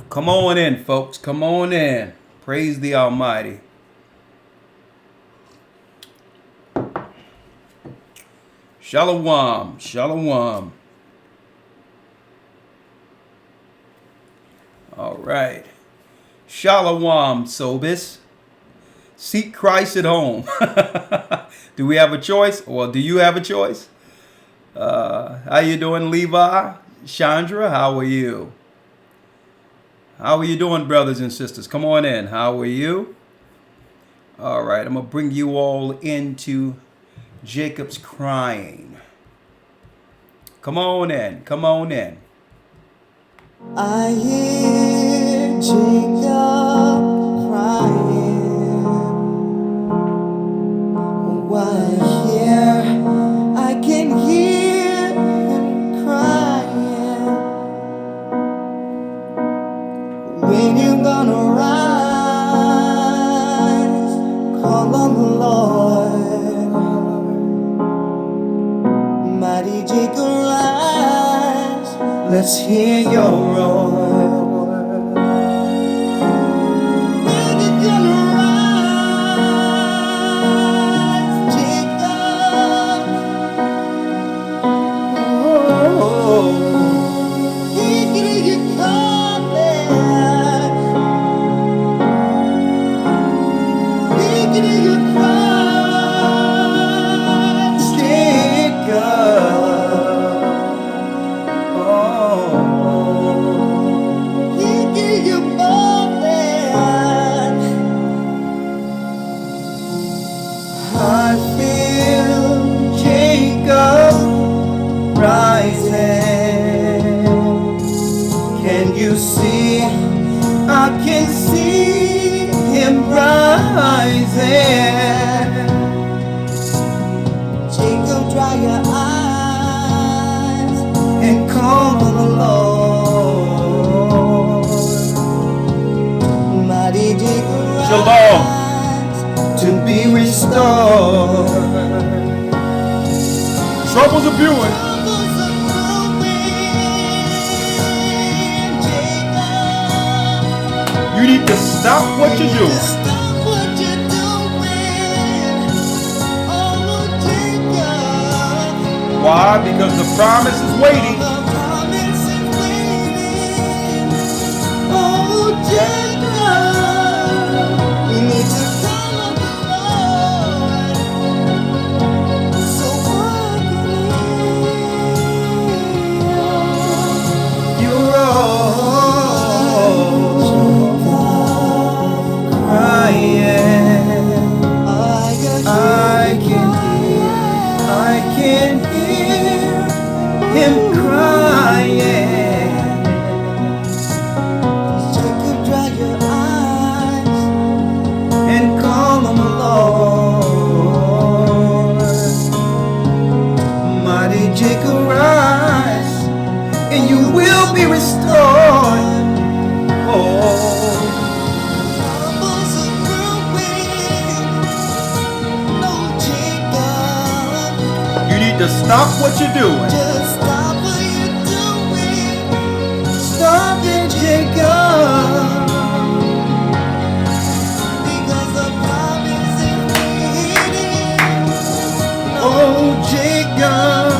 Come on in, folks. Come on in. Praise the Almighty. Shalom. Shalom. All right. Shalom, Sobis. Seek Christ at home. Do we have a choice? Well, do you have a choice? How you doing, Levi? Chandra, how are you? How are you doing, brothers and sisters? Come on in. How are you? All right, I'm going to bring you all into Jacob's crying. Come on in. Come on in. I hear Jacob crying. While here I can hear him crying. When you gonna rise, call on the Lord. Mighty Jacob, rise, let's hear your roar. When you gonna rise, Jacob? Oh, hear you coming. Hear you cry, Jacob. Oh, he give you more than I feel Jacob rising. Can you see? I can see him rising. Jacob, dry your eyes and call on the Lord. Mighty Jacob, Shalom. rise to be restored. Troubles are brewing. Troubles are brewing, Jacob. You need to stop what you're doing. Stop what you're doing. Oh, Jacob. Why? Because the promise is waiting. The promise is waiting. Oh, Jacob. You need to call on the Lord. So you're all crying. I can hear him crying. Jacob, dry your eyes and call on the Lord. Mighty Jacob, rise, and you will be restored. Oh, troubles are brewing. No, Jacob, You need to stop what you're doing. just stop what you're doing. Stop it, Jacob. Because the promise is waiting. Oh, Jacob.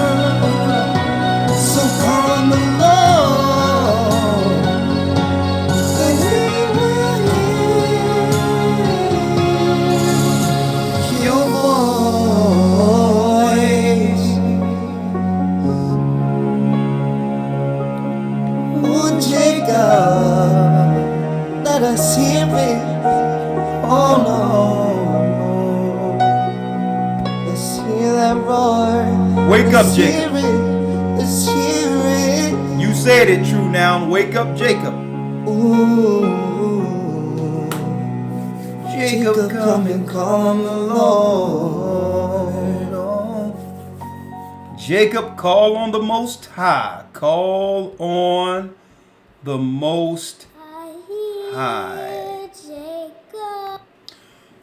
So call on the Lord, and He will hear your voice. Oh, Jacob, let us hear it. Oh no, let's hear that roar. Wake up, Let's Jacob. hear it. Let's hear it. You said it true now. Wake up, Jacob. Ooh, Jacob, come and call on the Lord. Jacob, call on the Most High. Call on the Most High.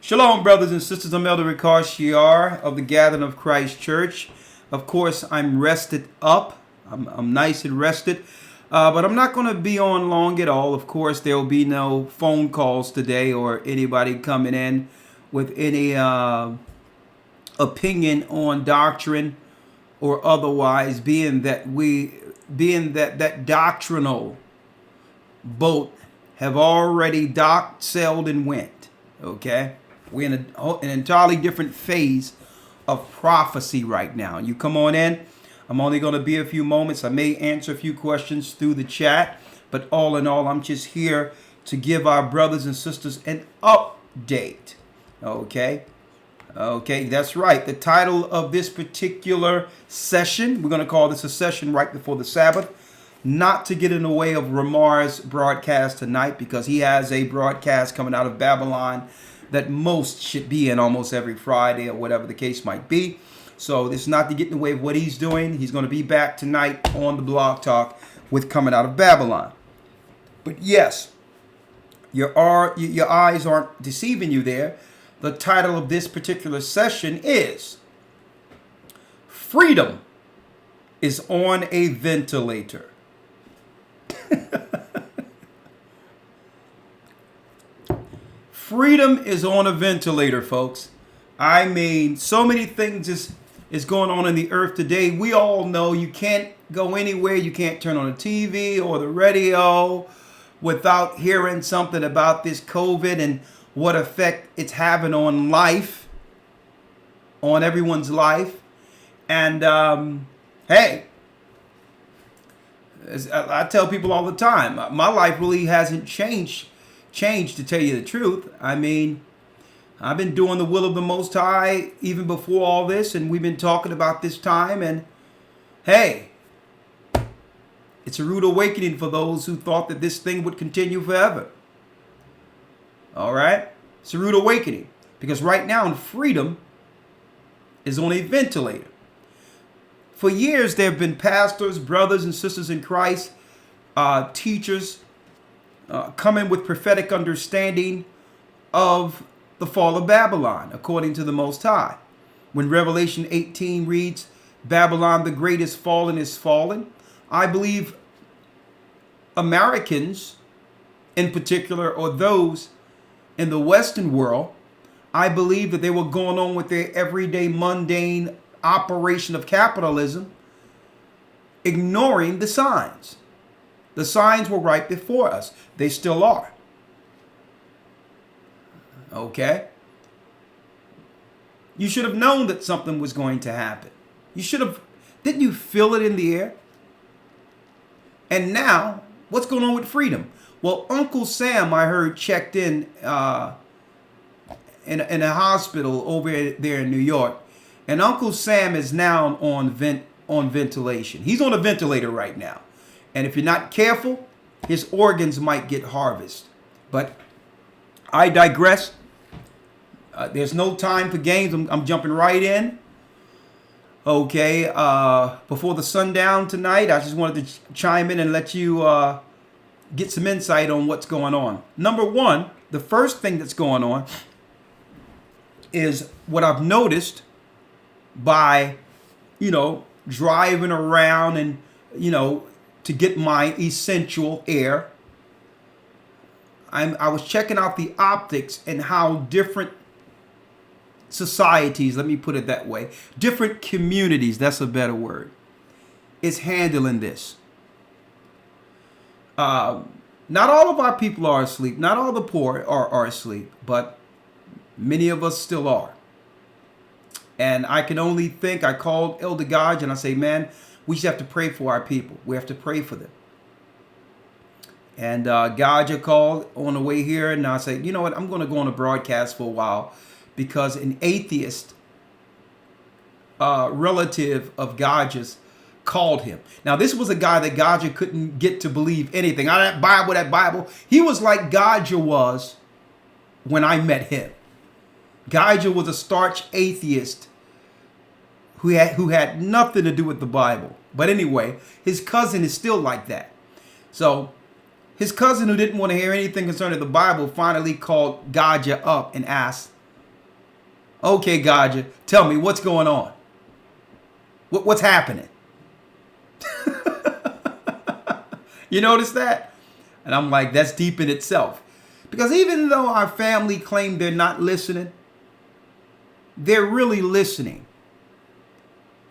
Shalom, brothers and sisters. I'm Elder Rawchaa of the Gathering of Christ Church. Of course, I'm rested up. I'm nice and rested. But I'm not going to be on long at all. Of course, there will be no phone calls today or anybody coming in with any opinion on doctrine or otherwise, being that that doctrinal boat have already docked, sailed, and went. Okay, we're in an entirely different phase of prophecy right now. You come on in. I'm only going to be a few moments. I may answer a few questions through the chat, but all in all, I'm just here to give our brothers and sisters an update. Okay, that's right. The title of this particular session, we're going to call this a session right before the Sabbath, not to get in the way of Ramar's broadcast tonight, because he has a broadcast coming out of Babylon that most should be in almost every Friday or whatever the case might be. So this is not to get in the way of what he's doing. He's going to be back tonight on the Blog Talk with Coming Out of Babylon. But yes, your eyes aren't deceiving you there. The title of this particular session is Freedom is on a Ventilator. Freedom is on a ventilator, folks. I mean, so many things is going on in the earth today. We all know you can't go anywhere. You can't turn on the TV or the radio without hearing something about this COVID and what effect it's having on life, on everyone's life. And hey, as I tell people all the time, my life really hasn't changed to tell you the truth. I mean, I've been doing the will of the Most High even before all this, and we've been talking about this time, and hey, it's a rude awakening for those who thought that this thing would continue forever. All right? It's a rude awakening, because right now freedom is on a ventilator. For years, there have been pastors, brothers and sisters in Christ, teachers, coming with prophetic understanding of the fall of Babylon, according to the Most High. When Revelation 18 reads, Babylon the Great is fallen, I believe Americans in particular, or those in the Western world, I believe that they were going on with their everyday mundane operation of capitalism, ignoring the signs. The signs were right before us. They still are. Okay? You should have known that something was going to happen. You should have, didn't you feel it in the air? And now, what's going on with freedom? Well, Uncle Sam, I heard, checked in a hospital over there in New York. And Uncle Sam is now on ventilation. He's on a ventilator right now. And if you're not careful, his organs might get harvested. But I digress. There's no time for games. I'm jumping right in. Okay. Before the sundown tonight, I just wanted to chime in and let you get some insight on what's going on. Number one, the first thing that's going on is what I've noticed by, driving around and, to get my essential air. I was checking out the optics and how different societies, let me put it that way, different communities, that's a better word, is handling this. Not all of our people are asleep. Not all the poor are asleep, but many of us still are. And I can only think, I called Elder Rawchaa and I say, man, we just have to pray for our people. We have to pray for them. And Rawchaa called on the way here, and I said, you know what, I'm going to go on a broadcast for a while, because an atheist relative of Rawchaa's called him. Now, this was a guy that Rawchaa couldn't get to believe anything. That Bible. He was like Rawchaa was when I met him. Rawchaa was a starch atheist who had nothing to do with the Bible. But anyway, his cousin is still like that. So his cousin, who didn't want to hear anything concerning the Bible, finally called Rawchaa up and asked, okay, Rawchaa, tell me what's going on. What's happening? You notice that? And I'm like, that's deep in itself. Because even though our family claim they're not listening, they're really listening.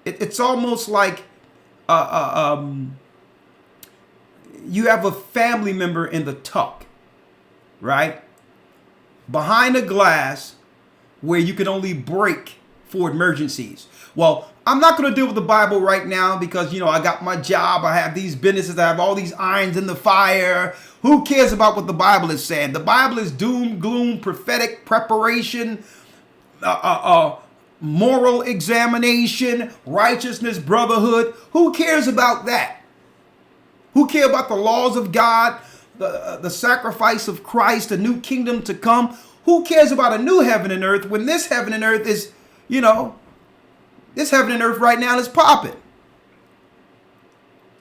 It's almost like you have a family member in the tuck, right? Behind a glass where you can only break for emergencies. Well, I'm not going to deal with the Bible right now because, I got my job. I have these businesses. I have all these irons in the fire. Who cares about what the Bible is saying? The Bible is doom, gloom, prophetic preparation, moral examination, righteousness, brotherhood. Who cares about that? Who cares about the laws of God, the sacrifice of Christ, the new kingdom to come? Who cares about a new heaven and earth when this heaven and earth is, this heaven and earth right now is popping?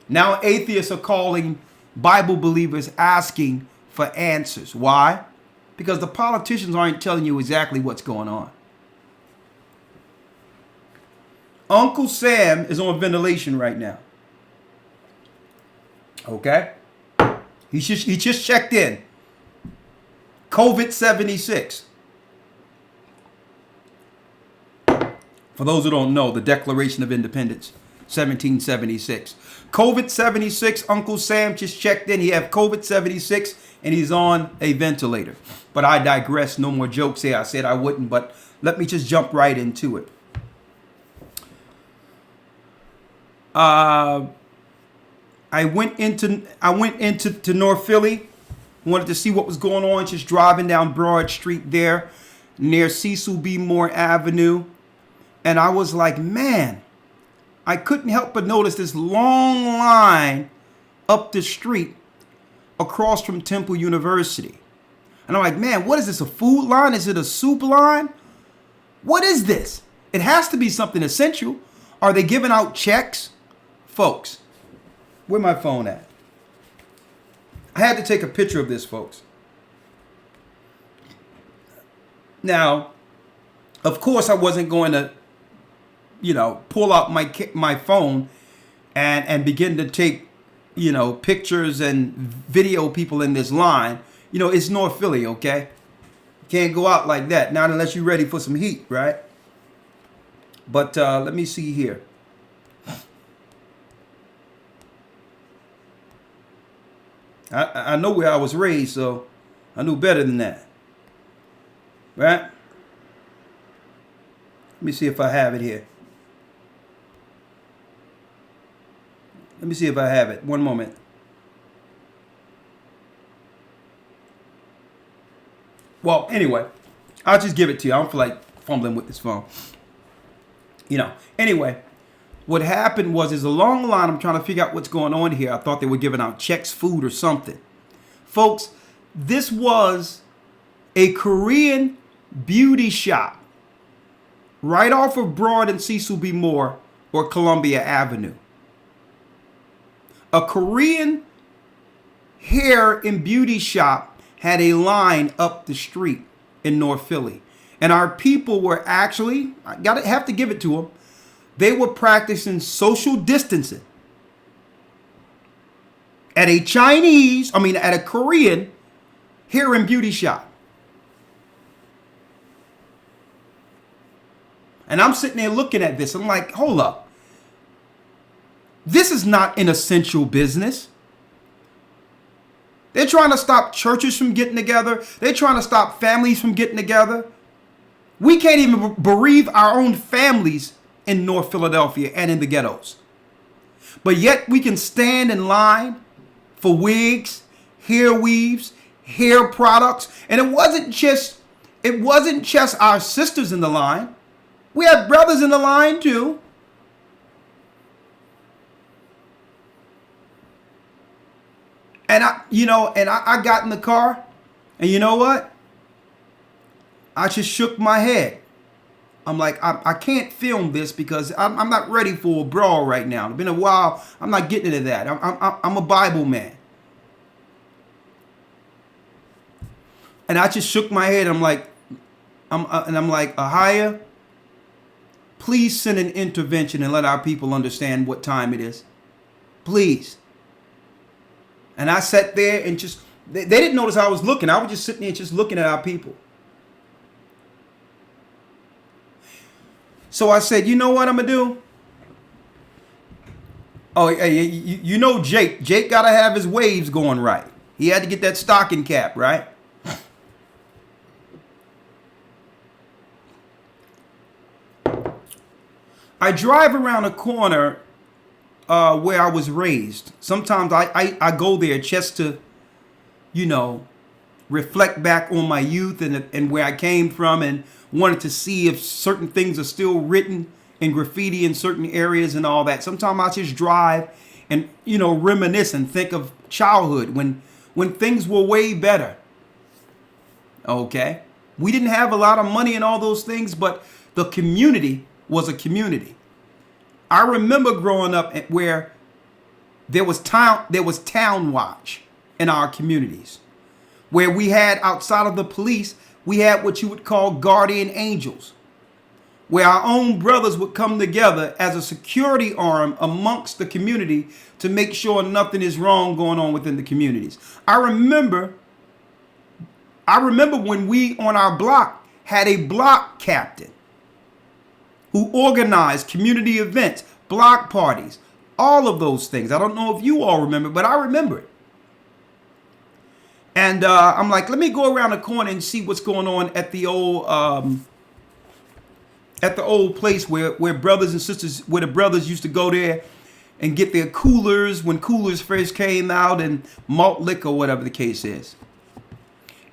Now atheists are calling Bible believers asking for answers. Why? Because the politicians aren't telling you exactly what's going on. Uncle Sam is on ventilation right now. Okay? He just checked in. COVID 76. For those who don't know, the Declaration of Independence, 1776. COVID 76, Uncle Sam just checked in. He had COVID 76 and he's on a ventilator. But I digress. No more jokes here. I said I wouldn't, but let me just jump right into it. I went into North Philly, wanted to see what was going on, just driving down Broad Street there near Cecil B. Moore Avenue. And I was like, man, I couldn't help but notice this long line up the street across from Temple University. And I'm like, man, what is this, a food line? Is it a soup line? What is this? It has to be something essential. Are they giving out checks? Folks, where my phone at? I had to take a picture of this, folks. Now, of course, I wasn't going to, pull out my phone and begin to take, pictures and video people in this line. It's North Philly, okay? Can't go out like that, not unless you're ready for some heat, right? But let me see here. I know where I was raised, so I knew better than that. Right? Let me see if I have it here. Let me see if I have it. One moment. Well, anyway, I'll just give it to you. I don't feel like fumbling with this phone. Anyway. What happened was, is along the line, I'm trying to figure out what's going on here. I thought they were giving out checks, food, or something. Folks, this was a Korean beauty shop right off of Broad and Cecil B. Moore or Columbia Avenue. A Korean hair and beauty shop had a line up the street in North Philly. And our people were actually, have to give it to them, they were practicing social distancing at a Korean hair and beauty shop. And I'm sitting there looking at this. I'm like, hold up. This is not an essential business. They're trying to stop churches from getting together. They're trying to stop families from getting together. We can't even bereave our own families in North Philadelphia and in the ghettos. But yet we can stand in line for wigs, hair weaves, hair products. And it wasn't just our sisters in the line. We had brothers in the line too. And I got in the car, and you know what? I just shook my head. I'm like, I can't film this because I'm not ready for a brawl right now. It's been a while. I'm not getting into that. I'm a Bible man. And I just shook my head. I'm like, Ahaya, please send an intervention and let our people understand what time it is. Please. And I sat there and just, they didn't notice I was looking. I was just sitting there just looking at our people. So I said, you know what I'm going to do? Oh, you know Jake. Jake got to have his waves going right. He had to get that stocking cap, right? I drive around a corner where I was raised. Sometimes I go there just to, you know, reflect back on my youth and where I came from, and wanted to see if certain things are still written in graffiti in certain areas and all that. Sometimes I just drive and, you know, reminisce and think of childhood when things were way better. Okay? We didn't have a lot of money and all those things, but the community was a community. I remember growing up where there was town watch in our communities, where we had, outside of the police, we had what you would call guardian angels, where our own brothers would come together as a security arm amongst the community to make sure nothing is wrong going on within the communities. I remember when we on our block had a block captain who organized community events, block parties, all of those things. I don't know if you all remember, but I remember it. And I'm like, let me go around the corner and see what's going on at the old place where brothers and sisters, where the brothers used to go there and get their coolers when coolers first came out, and malt liquor, whatever the case is.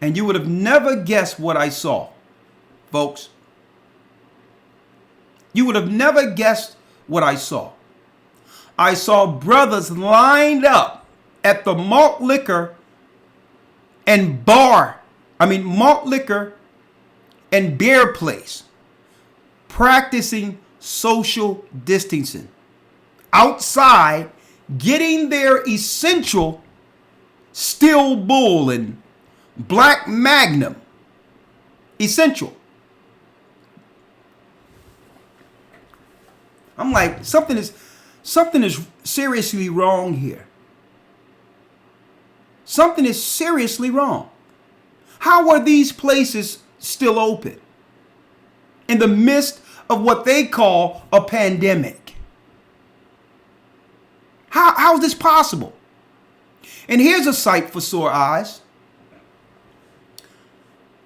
And you would have never guessed what I saw, folks. You would have never guessed what I saw. I saw brothers lined up at the malt liquor and malt liquor and beer place, practicing social distancing outside, getting their essential Steel Bull and Black Magnum essential. I'm like, something is seriously wrong here. Something is seriously wrong. How are these places still open in the midst of what they call a pandemic? How is this possible? And here's a sight for sore eyes.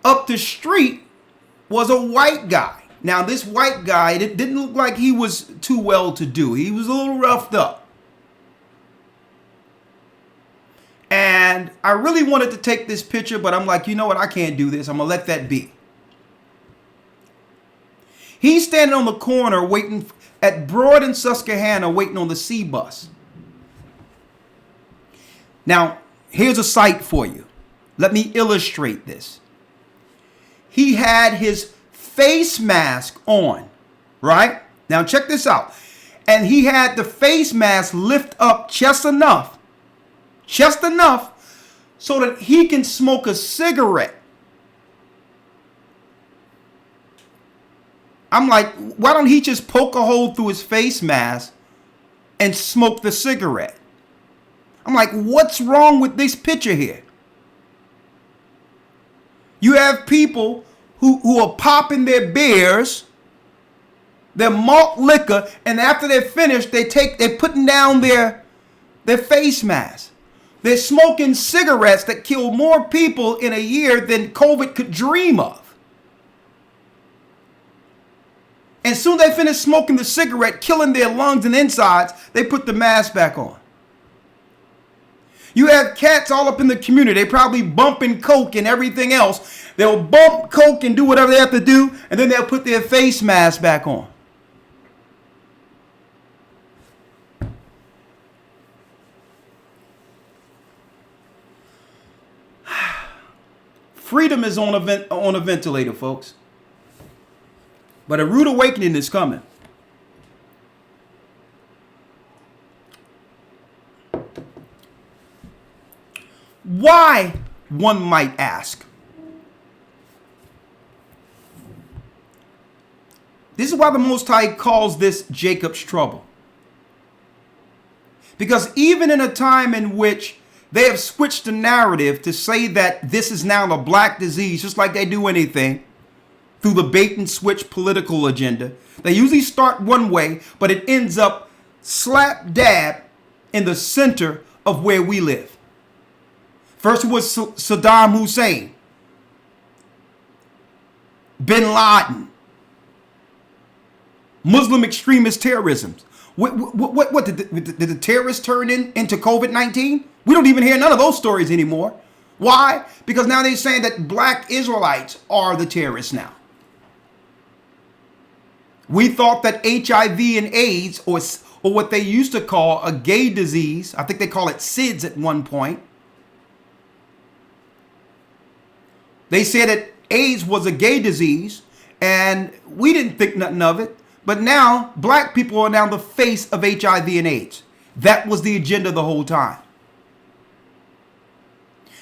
Up the street was a white guy. Now, this white guy, it didn't look like he was too well to do. He was a little roughed up. And I really wanted to take this picture, but I'm like, you know what? I can't do this. I'm going to let that be. He's standing on the corner waiting at Broad and Susquehanna, waiting on the C bus. Now, here's a sight for you. Let me illustrate this. He had his face mask on, right? Now check this out. And he had the face mask lift up just enough so that he can smoke a cigarette. I'm like, why don't he just poke a hole through his face mask and smoke the cigarette? I'm like, what's wrong with this picture here? You have people who are popping their beers, their malt liquor, and after they're finished, they're putting down their face mask. They're smoking cigarettes that kill more people in a year than COVID could dream of. And soon they finish smoking the cigarette, killing their lungs and insides, they put the mask back on. You have cats all up in the community. They probably bumping coke and everything else. They'll bump coke and do whatever they have to do, and then they'll put their face mask back on. Freedom is on a ventilator, folks. But a rude awakening is coming. Why, one might ask? This is why the Most High calls this Jacob's trouble. Because even in a time in which They have switched the narrative to say that this is now a black disease, just like they do anything, through the bait and switch political agenda. They usually start one way, but it ends up slap dab in the center of where we live. First it was Saddam Hussein, Bin Laden, Muslim extremist terrorism. What did the terrorists turn into COVID-19? We don't even hear none of those stories anymore. Why? Because now they're saying that black Israelites are the terrorists now. We thought that HIV and AIDS, or what they used to call a gay disease, I think they call it SIDS at one point. They said that AIDS was a gay disease, and we didn't think nothing of it. But now, black people are now the face of HIV and AIDS. That was the agenda the whole time.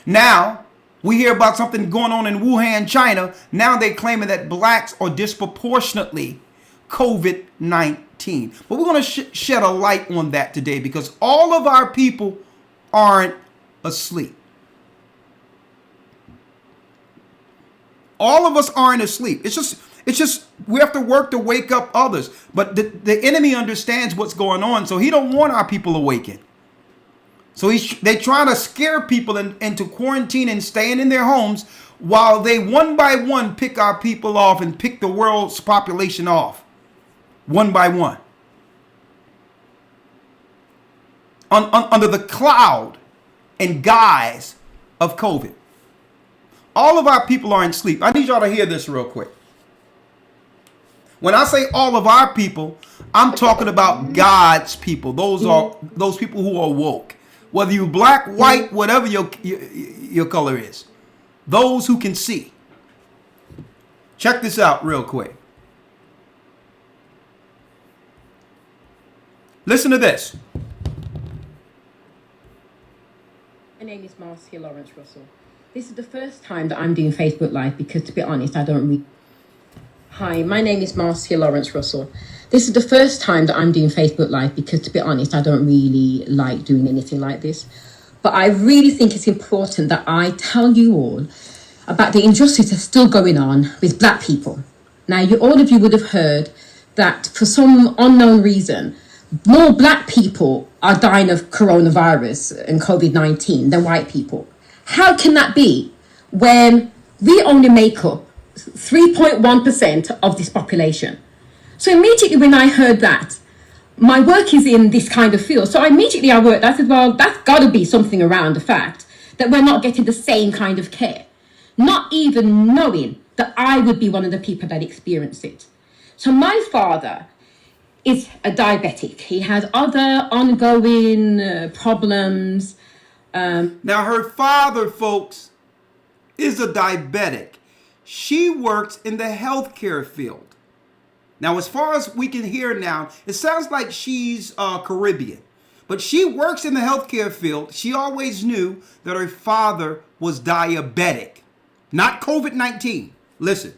Now, we hear about something going on in Wuhan, China. Now they're claiming that blacks are disproportionately COVID-19. But we're going to shed a light on that today, because all of our people aren't asleep. All of us aren't asleep. It's just we have to work to wake up others. But the enemy understands what's going on, so he don't want our people awakened. So they try to scare people into quarantine and staying in their homes, while they one by one pick our people off and pick the world's population off, one by one, under the cloud and guise of COVID. All of our people are in sleep. I need y'all to hear this real quick. When I say all of our people, I'm talking about God's people. Those are those people who are woke. Whether you black, white, whatever your color is. Those who can see. Check this out real quick. Listen to this. My name is Marcia Lawrence Russell. This is the first time that I'm doing Facebook Live because, to be honest, I don't read. Hi, my name is Marcia Lawrence Russell. This is the first time that I'm doing Facebook Live because, to be honest, I don't really like doing anything like this. But I really think it's important that I tell you all about the injustice that's still going on with black people. Now, all of you would have heard that for some unknown reason, more black people are dying of coronavirus and COVID-19 than white people. How can that be when we only make up 3.1% of this population? So immediately when I heard that, my work is in this kind of field. So immediately I said, well, that's got to be something around the fact that we're not getting the same kind of care, not even knowing that I would be one of the people that experience it. So my father is a diabetic. He has other ongoing problems. Now her father, folks, is a diabetic. She works in the healthcare field. Now, as far as we can hear now, it sounds like she's Caribbean. But she works in the healthcare field. She always knew that her father was diabetic, not COVID-19. Listen.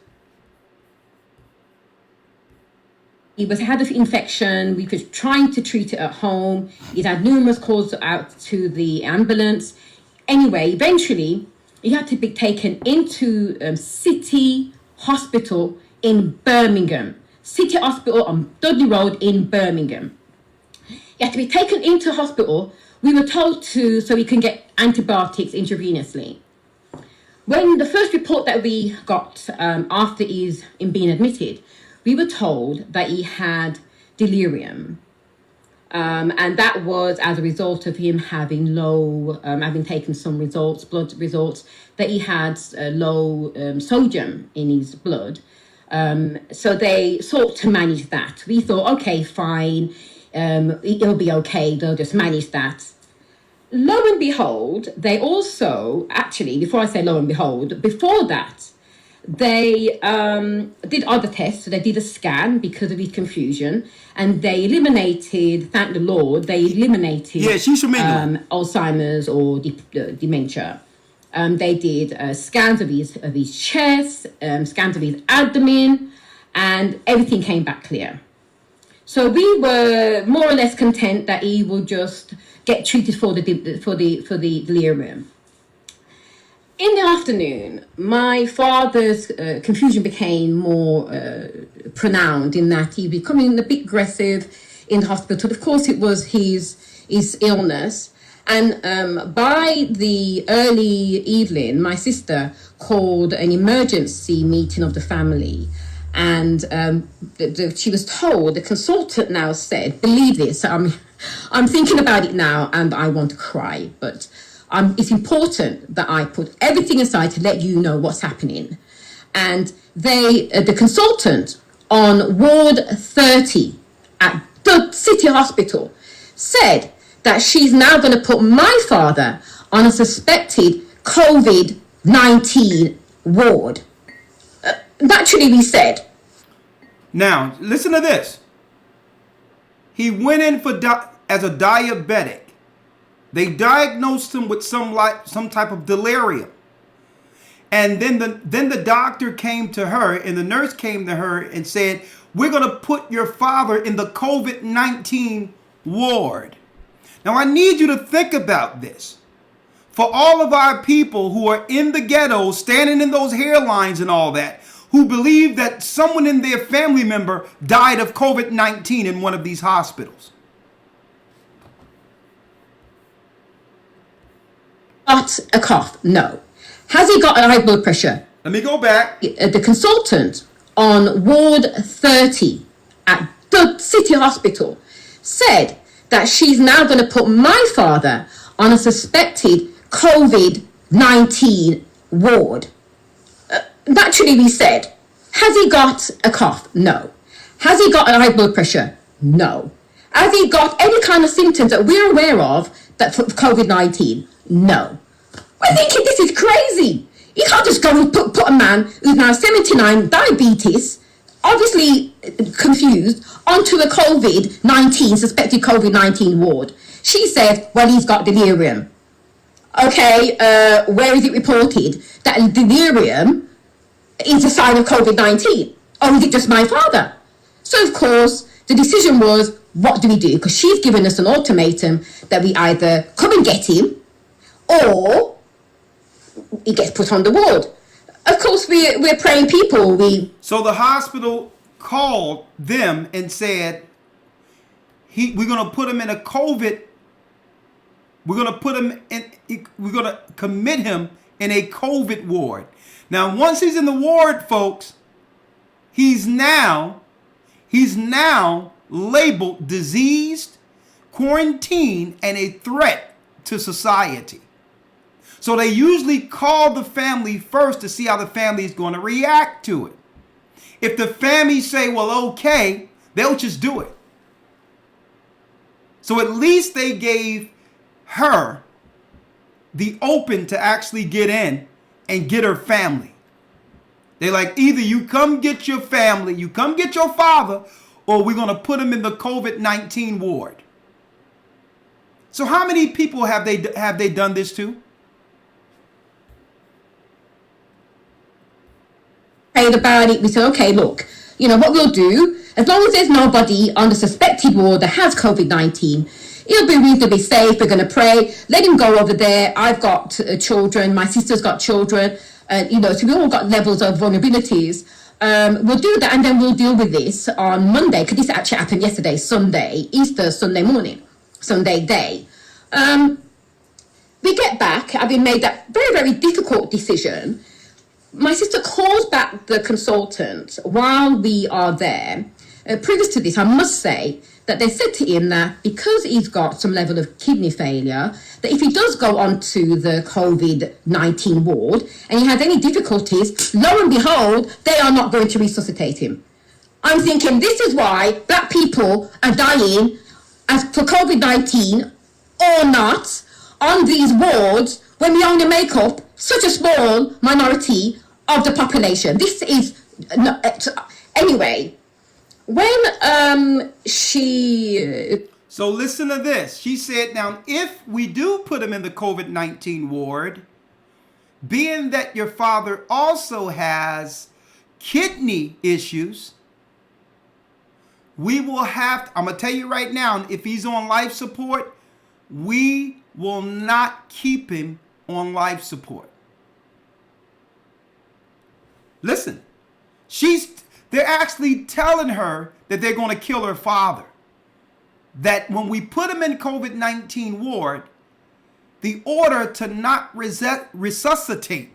He had an infection. We were trying to treat it at home. He'd had numerous calls out to the ambulance. Anyway, eventually, he had to be taken into City Hospital in Birmingham. City Hospital on Dudley Road in Birmingham. He had to be taken into hospital. We were told so he can get antibiotics intravenously. When the first report that we got after he's being admitted, we were told that he had delirium. And that was as a result of him having having taken some blood results, that he had low sodium in his blood. So they sought to manage that. We thought, okay, fine, it'll be okay, they'll just manage that. Lo and behold, they also, actually, before I say lo and behold, before that, they did other tests. So they did a scan because of his confusion, and they eliminated, thank the Lord, she's familiar. Alzheimer's or dementia. They did scans of his chest, scans of his abdomen, and everything came back clear. So we were more or less content that he would just get treated for the delirium. In the afternoon, my father's confusion became more pronounced in that he becoming a bit aggressive in the hospital. Of course, it was his illness. And by the early evening, my sister called an emergency meeting of the family. And she was told, the consultant now said, believe this, I'm thinking about it now and I want to cry, but it's important that I put everything aside to let you know what's happening. And the consultant on Ward 30 at the City Hospital said that she's now going to put my father on a suspected COVID-19 ward. Naturally, we said. Now, listen to this. He went in as a diabetic. They diagnosed him with some type of delirium. And then the doctor came to her and the nurse came to her and said, we're going to put your father in the COVID-19 ward. Now, I need you to think about this. For all of our people who are in the ghettos, standing in those hairlines and all that, who believe that someone in their family member died of COVID-19 in one of these hospitals. Got a cough? No. Has he got a high blood pressure? Let me go back. The consultant on Ward 30 at the City Hospital said that she's now going to put my father on a suspected COVID-19 ward. Naturally, we said, has he got a cough? No. Has he got a high blood pressure? No. Has he got any kind of symptoms that we're aware of that for COVID-19? No. We're thinking this is crazy. You can't just go and put a man who's now 79, diabetes, obviously confused, onto a COVID-19, suspected COVID-19 ward. She said, well, he's got delirium. Okay, where is it reported that delirium is a sign of COVID-19? Or is it just my father? So, of course, the decision was, what do we do? Because she's given us an ultimatum that we either come and get him or he gets put on the ward. Of course, we're praying people. So the hospital called them and said, we're going to put him in a COVID. We're going to put him in. We're going to commit him in a COVID ward. Now, once he's in the ward, folks, he's now labeled diseased, quarantined, and a threat to society. So they usually call the family first to see how the family is going to react to it. If the family say, well, okay, they'll just do it. So at least they gave her the open to actually get in and get her family. They're like, either you come get your family, you come get your father, or we're going to put him in the COVID-19 ward. So how many people have they done this to? About it, we said, okay, look, you know what we'll do, as long as there's nobody on the suspected ward that has COVID-19, it'll be reasonably safe. We're going to pray, let him go over there. I've got children, my sister's got children, so we all got levels of vulnerabilities. We'll do that, and then we'll deal with this on Monday, because this actually happened yesterday, Sunday, Easter Sunday morning, Sunday day. We get back, having made that very, very difficult decision. My sister calls back the consultant while we are there. Previous to this, I must say that they said to him that because he's got some level of kidney failure, that if he does go onto the COVID-19 ward and he has any difficulties, lo and behold, they are not going to resuscitate him. I'm thinking this is why black people are dying as for COVID-19 or not on these wards when we only make up such a small minority of the population. This is anyway. When So listen to this. She said, now, if we do put him in the COVID-19 ward, being that your father also has kidney issues, we will have, I'm going to tell you right now, if he's on life support, we will not keep him on life support. Listen, they're actually telling her that they're going to kill her father. That when we put him in COVID-19 ward, the order to not resuscitate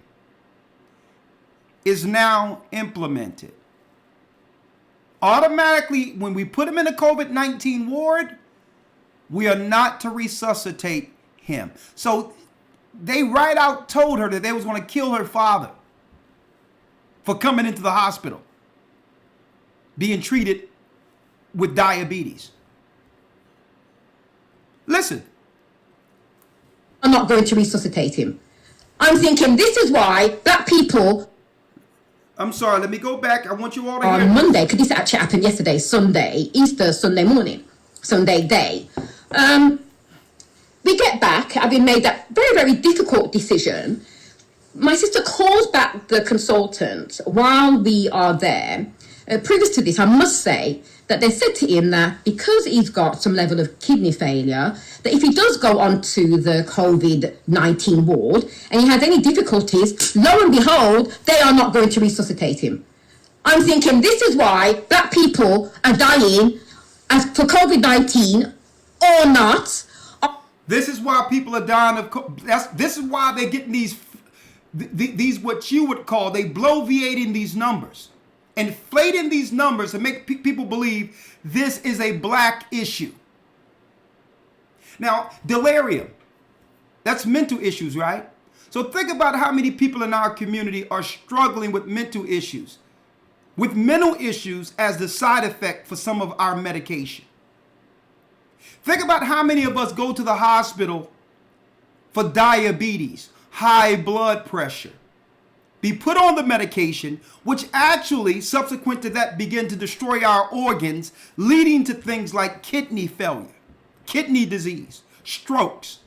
is now implemented. Automatically, when we put him in a COVID-19 ward, we are not to resuscitate him. So they right out told her that they was going to kill her father for coming into the hospital, being treated with diabetes. Listen. I'm not going to resuscitate him. I'm thinking this is why black people... I'm sorry, let me go back. I want you all to hear. On Monday, because this actually happened yesterday, Sunday, Easter Sunday morning, Sunday day. We get back, having made that very, very difficult decision. My sister calls back the consultant while we are there. Previous to this, I must say that they said to him that because he's got some level of kidney failure, that if he does go onto the COVID-19 ward and he has any difficulties, lo and behold, they are not going to resuscitate him. I'm thinking this is why black people are dying for COVID-19 or not. This is why people are dying of. This is why they're getting these what you would call, they bloviating these numbers, inflating these numbers to make people believe this is a black issue. Now, delirium, that's mental issues, right? So think about how many people in our community are struggling with mental issues, with mental issues as the side effect for some of our medication. Think about how many of us go to the hospital for diabetes, high blood pressure, be put on the medication, which actually, subsequent to that, begin to destroy our organs, leading to things like kidney failure, kidney disease, strokes.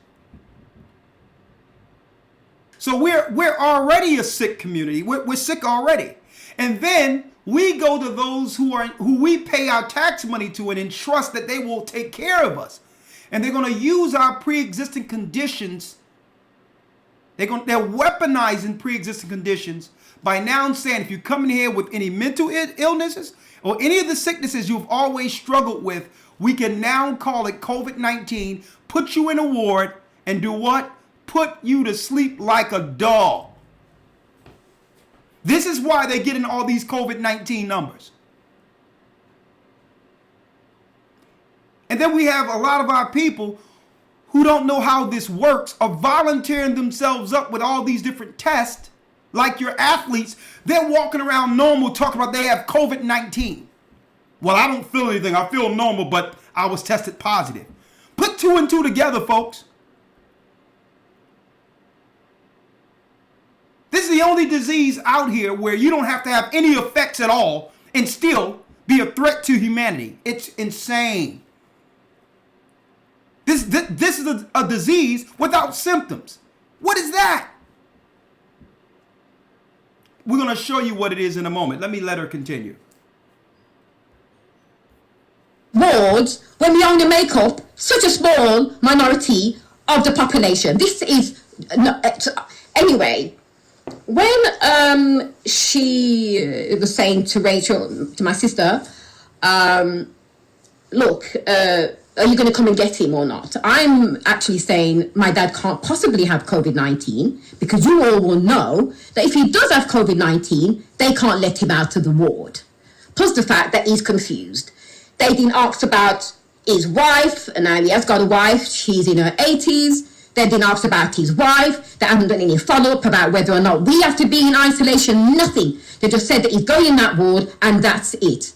So we're already a sick community. We're sick already. And then we go to those who we pay our tax money to and entrust that they will take care of us. And they're going to use our pre-existing conditions. They're weaponizing pre-existing conditions by now saying if you come in here with any mental illnesses or any of the sicknesses you've always struggled with, we can now call it COVID-19, put you in a ward, and do what? Put you to sleep like a dog. This is why they're getting all these COVID-19 numbers. And then we have a lot of our people who don't know how this works are volunteering themselves up with all these different tests, like your athletes. They're walking around normal talking about they have COVID-19. Well, I don't feel anything. I feel normal, but I was tested positive. Put two and two together, folks. This is the only disease out here where you don't have to have any effects at all and still be a threat to humanity. It's insane. This is a disease without symptoms. What is that? We're going to show you what it is in a moment. Let her continue. Wards when we only make up such a small minority of the population. This is anyway. When she was saying to Rachel, to my sister, look, are you going to come and get him or not? I'm actually saying my dad can't possibly have COVID-19 because you all will know that if he does have COVID-19, they can't let him out of the ward. Plus the fact that he's confused. They didn't ask about his wife, and now he has got a wife. She's in her 80s. They didn't ask about his wife. They haven't done any follow-up about whether or not we have to be in isolation. Nothing. They just said that he's going in that ward, and that's it.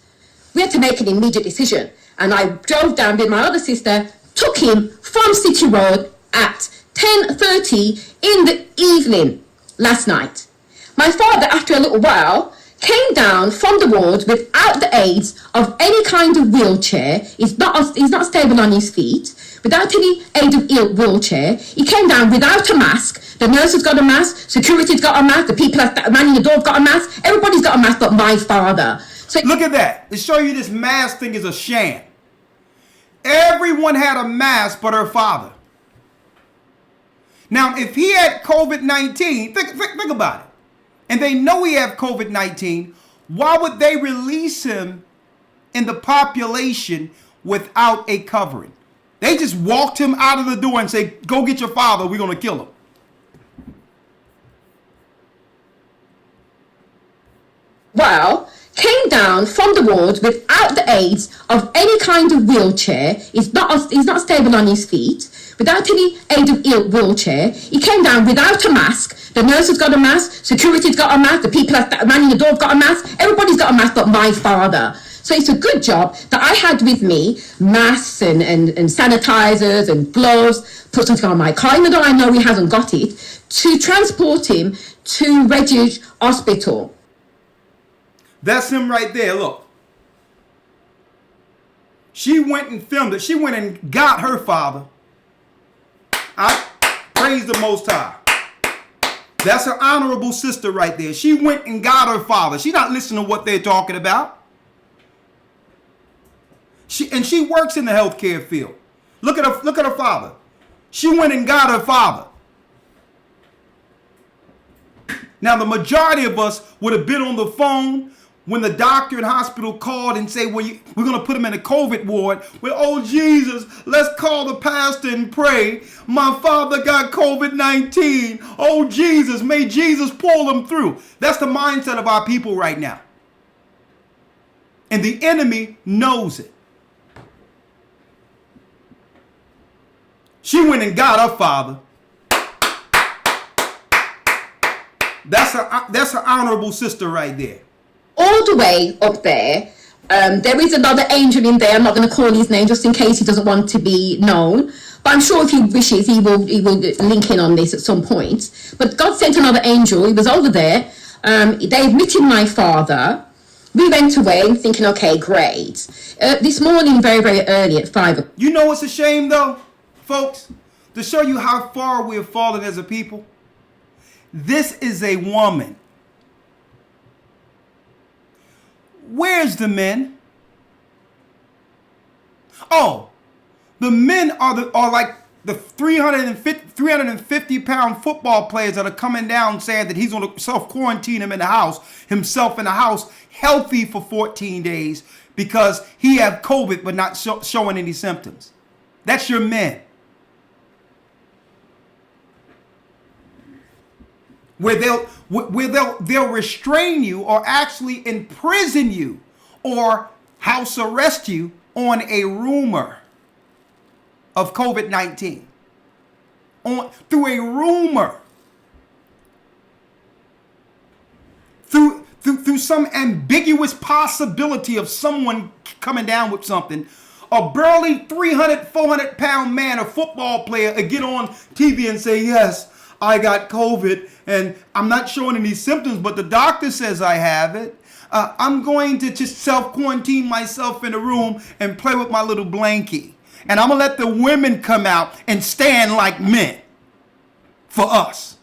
We had to make an immediate decision. And I drove down with my other sister, took him from City Road at 10:30 in the evening last night. My father, after a little while, came down from the ward without the aids of any kind of wheelchair. He's not stable on his feet. Without any aid of wheelchair, he came down without a mask. The nurse has got a mask, security's got a mask, the people manning the door have got a mask. Everybody's got a mask but my father. So look at that. To show you this mask thing is a sham. Everyone had a mask but her father. Now, if he had COVID-19, think about it, and they know he had COVID-19, why would they release him in the population without a covering? They just walked him out of the door and say, go get your father, we're going to kill him. Well, came down from the ward without the aids of any kind of wheelchair. He's not stable on his feet. Without any aid of wheelchair. He came down without a mask. The nurse has got a mask. Security's got a mask. The people manning the door have got a mask. Everybody's got a mask but my father. So it's a good job that I had with me masks and sanitizers and gloves, put something on my car, even though I know he hasn't got it, to transport him to Refuge Hospital. That's him right there, look. She went and filmed it. She went and got her father. I praise the Most High. That's her honorable sister right there. She went and got her father. She's not listening to what they're talking about. She works in the healthcare field. Look at her father. She went and got her father. Now, the majority of us would have been on the phone when the doctor and hospital called and say, well, we're going to put him in a COVID ward. Well, oh, Jesus, let's call the pastor and pray. My father got COVID-19. Oh, Jesus, may Jesus pull him through. That's the mindset of our people right now. And the enemy knows it. She went and got her father. That's her honorable sister right there. All the way up there, there is another angel in there. I'm not going to call his name just in case he doesn't want to be known. But I'm sure if he wishes, he will link in on this at some point. But God sent another angel. He was over there. They admitted my father. We went away thinking, okay, great. This morning, very, very early at 5 o'clock. You know what's a shame, though, folks? To show you how far we have fallen as a people. This is a woman. Where's the men? Oh, the men are like the 350 pound football players that are coming down saying that he's going to self-quarantine himself in the house, healthy for 14 days because he had COVID but not showing any symptoms. That's your men. Where they'll restrain you or actually imprison you or house arrest you on a rumor of COVID-19. Through a rumor. Through some ambiguous possibility of someone coming down with something. A burly 300, 400 pound man, a football player, get on TV and say, yes, I got COVID and I'm not showing any symptoms, but the doctor says I have it. I'm going to just self-quarantine myself in a room and play with my little blankie. And I'm going to let the women come out and stand like men for us.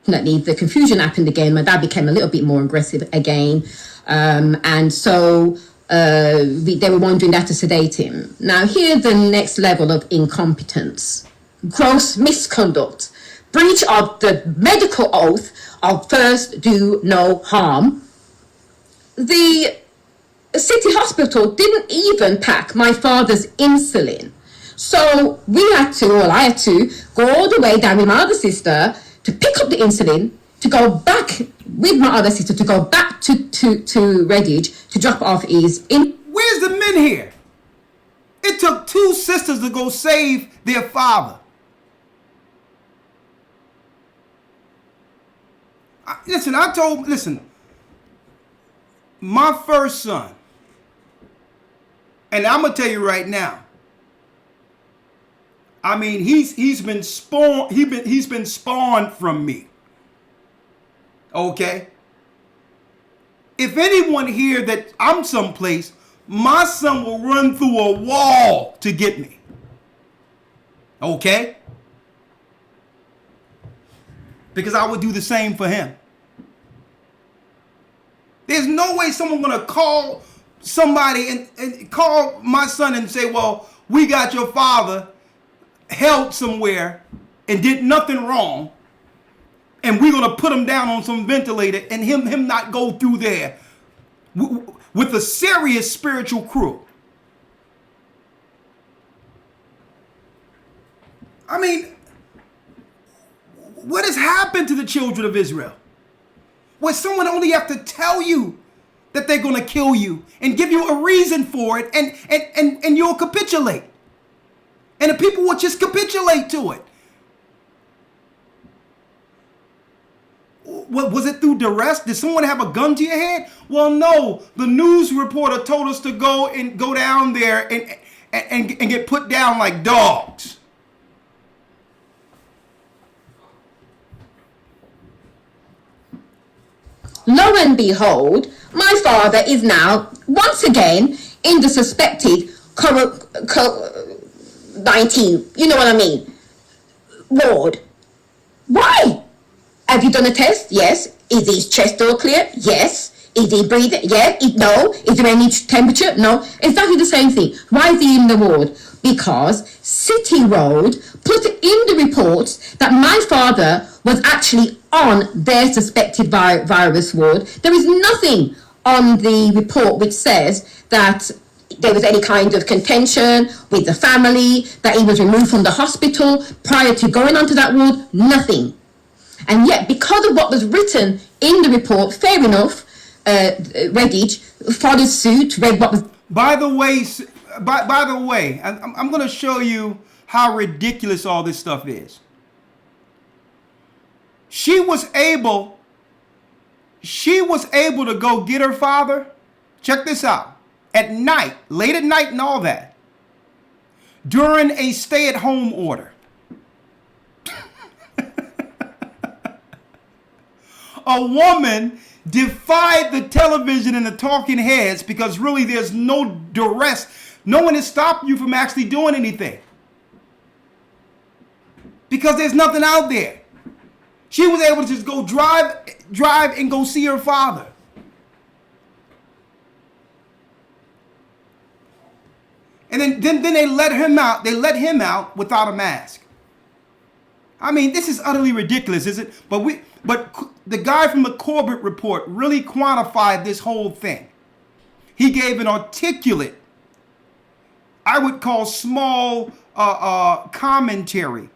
The confusion happened again. My dad became a little bit more aggressive again. And so they were wondering how to sedate him. Now, here's the next level of incompetence. Gross misconduct. Breach of the medical oath of first do no harm. The city hospital didn't even pack my father's insulin. So I had to go all the way down with my other sister to pick up the insulin, to go back with my other sister, to go back to Redditch to drop off his in. Where's the men here? It took two sisters to go save their father. Listen, my first son, and I'm going to tell you right now, I mean, he's been spawned from me. Okay? If anyone here that I'm someplace, my son will run through a wall to get me. Okay? Because I would do the same for him. There's no way someone gonna call somebody and call my son and say, well, we got your father held somewhere and did nothing wrong, and we're gonna put him down on some ventilator and him not go through there with a serious spiritual crew. I mean, what has happened to the children of Israel? Where someone only have to tell you that they're going to kill you and give you a reason for it, and you'll capitulate. And the people will just capitulate to it. What, was it through duress? Did someone have a gun to your head? Well, no. The news reporter told us to go down there and get put down like dogs. Lo and behold, my father is now once again in the suspected COVID-19, you know what I mean, ward. Why? Have you done a test? Yes. Is his chest all clear? Yes. Is he breathing? Yes. No. Is there any temperature? No. Exactly the same thing. Why is he in the ward? Because City Road put in the reports that my father was actually on their suspected virus ward. There is nothing on the report which says that there was any kind of contention with the family, that he was removed from the hospital prior to going onto that ward. Nothing. And yet, because of what was written in the report, fair enough, Redditch followed suit, read what was... By the way, I'm going to show you how ridiculous all this stuff is. She was able to go get her father. Check this out. At night, late at night and all that, during a stay-at-home order. A woman defied the television and the talking heads because really there's no duress. No one is stopping you from actually doing anything. Because there's nothing out there. She was able to just go drive and go see her father. And then they let him out. They let him out without a mask. I mean, this is utterly ridiculous, is it? But the guy from the Corbett Report really quantified this whole thing. He gave an articulate, I would call small commentary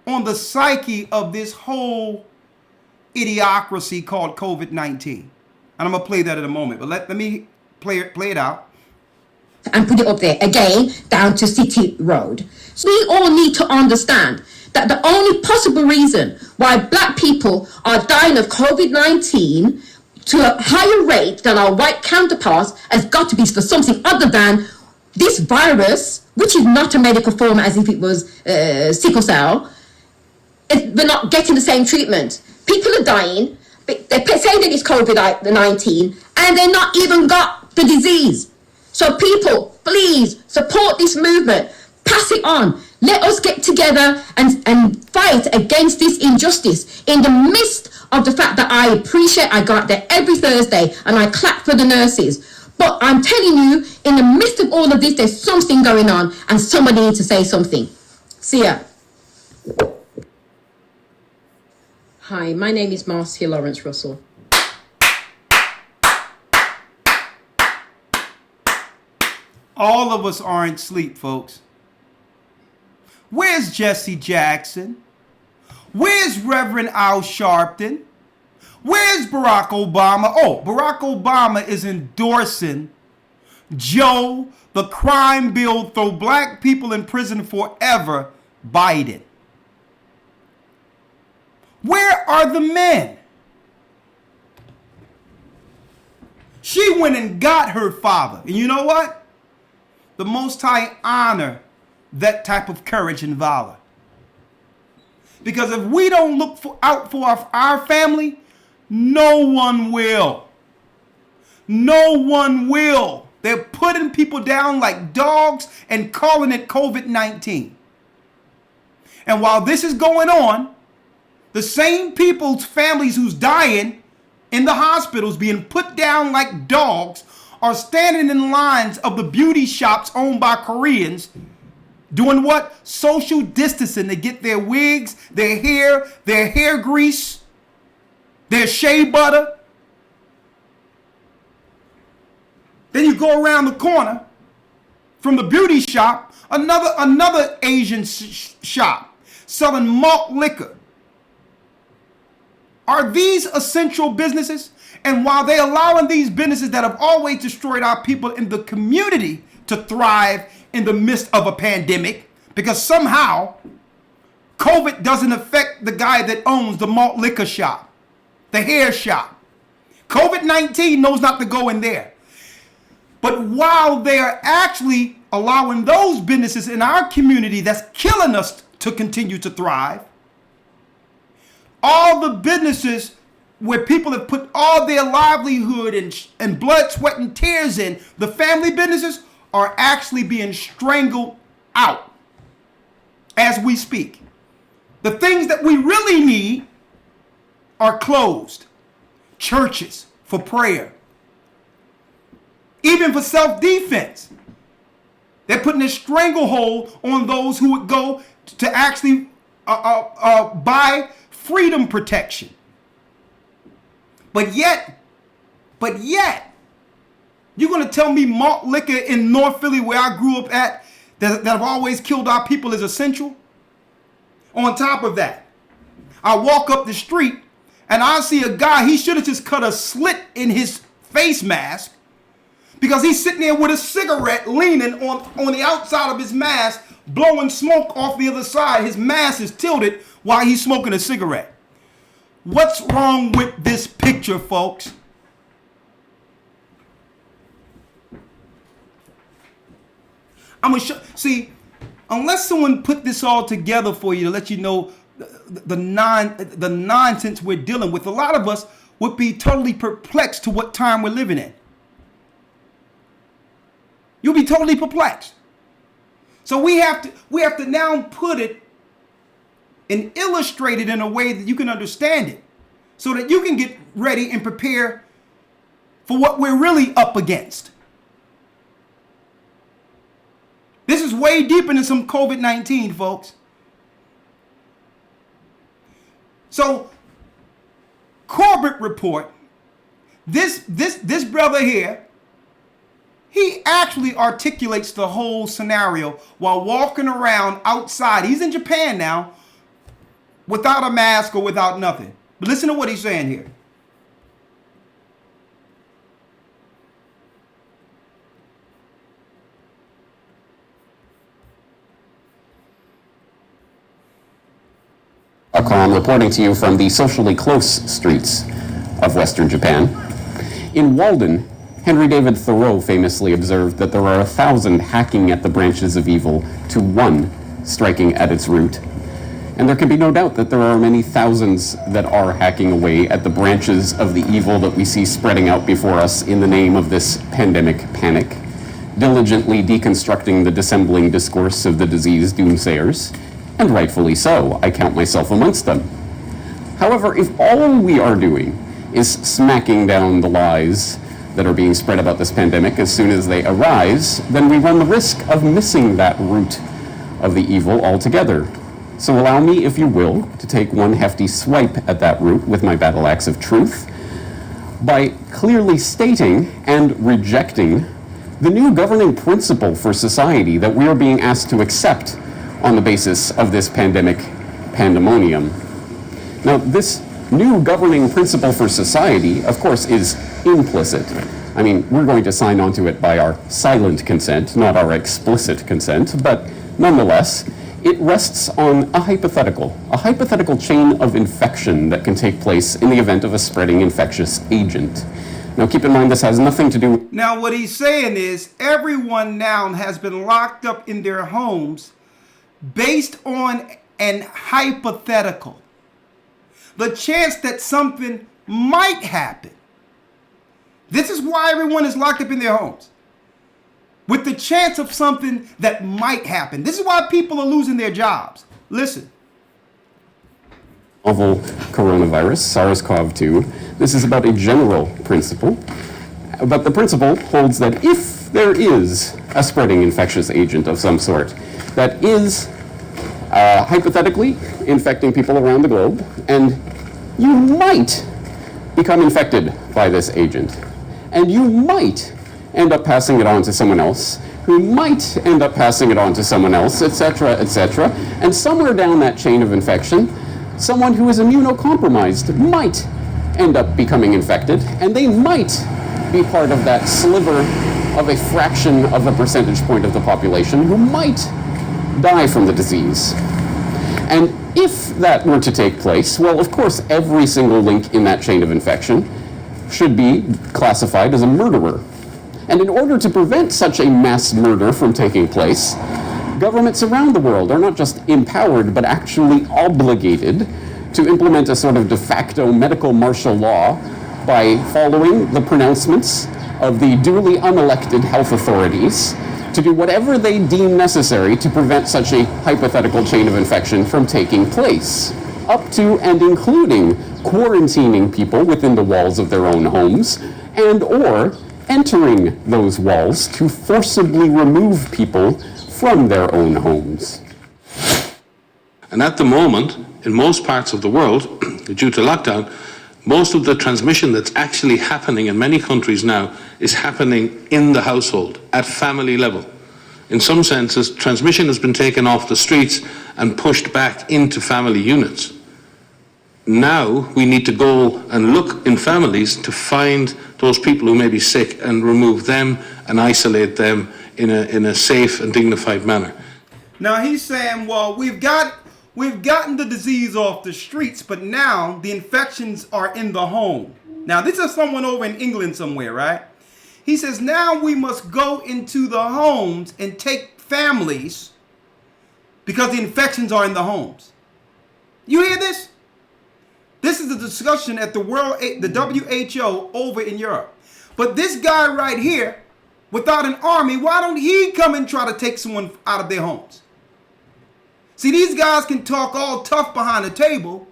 on the psyche of this whole idiocracy called COVID-19. And I'm going to play that in a moment. But let me play it out. And put it up there again, down to City Road. So we all need to understand that the only possible reason why black people are dying of COVID-19 to a higher rate than our white counterparts has got to be for something other than this virus, which is not a medical form as if it was sickle cell. We're not getting the same treatment. People are dying. They're saying that it's COVID-19 and they're not even got the disease. So people, please support this movement. Pass it on. Let us get together and fight against this injustice in the midst of the fact that I appreciate I go out there every Thursday and I clap for the nurses. But I'm telling you, in the midst of all of this, there's something going on and somebody needs to say something. See ya. Hi, my name is Marcia Lawrence Russell. All of us aren't asleep, folks. Where's Jesse Jackson? Where's Reverend Al Sharpton? Where's Barack Obama? Oh, Barack Obama is endorsing Joe, the crime bill, throw black people in prison forever, Biden. Where are the men? She went and got her father. And you know what? The Most High honor that type of courage and valor. Because if we don't look out for our family, no one will. No one will. They're putting people down like dogs and calling it COVID-19. And while this is going on, the same people's families who's dying in the hospitals being put down like dogs are standing in lines of the beauty shops owned by Koreans doing what? Social distancing to get their wigs, their hair grease, their shea butter. Then you go around the corner from the beauty shop, another Asian shop selling malt liquor. Are these essential businesses? And while they're allowing these businesses that have always destroyed our people in the community to thrive in the midst of a pandemic, because somehow COVID doesn't affect the guy that owns the malt liquor shop, the hair shop. COVID-19 knows not to go in there. But while they are actually allowing those businesses in our community that's killing us to continue to thrive, all the businesses where people have put all their livelihood and blood, sweat, and tears in, the family businesses are actually being strangled out as we speak. The things that we really need are closed. Churches for prayer. Even for self-defense. They're putting a stranglehold on those who would go to actually buy freedom protection. But yet, you're going to tell me malt liquor in North Philly, where I grew up at, that have always killed our people, is essential? On top of that, I walk up the street and I see a guy, he should have just cut a slit in his face mask, because he's sitting there with a cigarette leaning on the outside of his mask, blowing smoke off the other side. His mask is tilted while he's smoking a cigarette. What's wrong with this picture, folks? I'm gonna show. See, unless someone put this all together for you to let you know the nonsense we're dealing with, a lot of us would be totally perplexed to what time we're living in. You'll be totally perplexed. So we have to now put it and illustrate it in a way that you can understand it, so that you can get ready and prepare for what we're really up against. This is way deeper than some COVID-19, folks. So, Corbett Report, this brother here, he actually articulates the whole scenario while walking around outside. He's in Japan now, without a mask or without nothing. But listen to what he's saying here. I'm reporting to you from the socially close streets of Western Japan. In Walden, Henry David Thoreau famously observed that there are 1,000 hacking at the branches of evil to one striking at its root. And there can be no doubt that there are many thousands that are hacking away at the branches of the evil that we see spreading out before us in the name of this pandemic panic, diligently deconstructing the dissembling discourse of the disease doomsayers, and rightfully so. I count myself amongst them. However, if all we are doing is smacking down the lies that are being spread about this pandemic as soon as they arise, then we run the risk of missing that root of the evil altogether. So allow me, if you will, to take one hefty swipe at that root with my battle axe of truth by clearly stating and rejecting the new governing principle for society that we are being asked to accept on the basis of this pandemic pandemonium. Now, this new governing principle for society, of course, is implicit. I mean, we're going to sign on to it by our silent consent, not our explicit consent, but nonetheless, it rests on a hypothetical chain of infection that can take place in the event of a spreading infectious agent. Now, keep in mind, this has nothing to do... Now, what he's saying is everyone now has been locked up in their homes based on an hypothetical. The chance that something might happen. This is why everyone is locked up in their homes. With the chance of something that might happen. This is why people are losing their jobs. Listen. Novel coronavirus, SARS-CoV-2, This is about a general principle. But the principle holds that if there is a spreading infectious agent of some sort that is hypothetically infecting people around the globe, and you might become infected by this agent, and you might end up passing it on to someone else, who might end up passing it on to someone else, etc., etc., and somewhere down that chain of infection, someone who is immunocompromised might end up becoming infected, and they might be part of that sliver of a fraction of a percentage point of the population who might die from the disease. And if that were to take place, well, of course, every single link in that chain of infection should be classified as a murderer. And in order to prevent such a mass murder from taking place, governments around the world are not just empowered, but actually obligated to implement a sort of de facto medical martial law by following the pronouncements of the duly unelected health authorities to do whatever they deem necessary to prevent such a hypothetical chain of infection from taking place, up to and including quarantining people within the walls of their own homes, and or entering those walls to forcibly remove people from their own homes. And at the moment, in most parts of the world, due to lockdown, most of the transmission that's actually happening in many countries now is happening in the household, at family level. In some senses, transmission has been taken off the streets and pushed back into family units. Now we need to go and look in families to find those people who may be sick and remove them and isolate them in a safe and dignified manner. Now he's saying, well, we've gotten the disease off the streets, but now the infections are in the home. Now this is someone over in England somewhere, right? He says now we must go into the homes and take families because the infections are in the homes. You hear this? This is the discussion at the WHO over in Europe. But this guy right here, without an army, why don't he come and try to take someone out of their homes? See, these guys can talk all tough behind the table,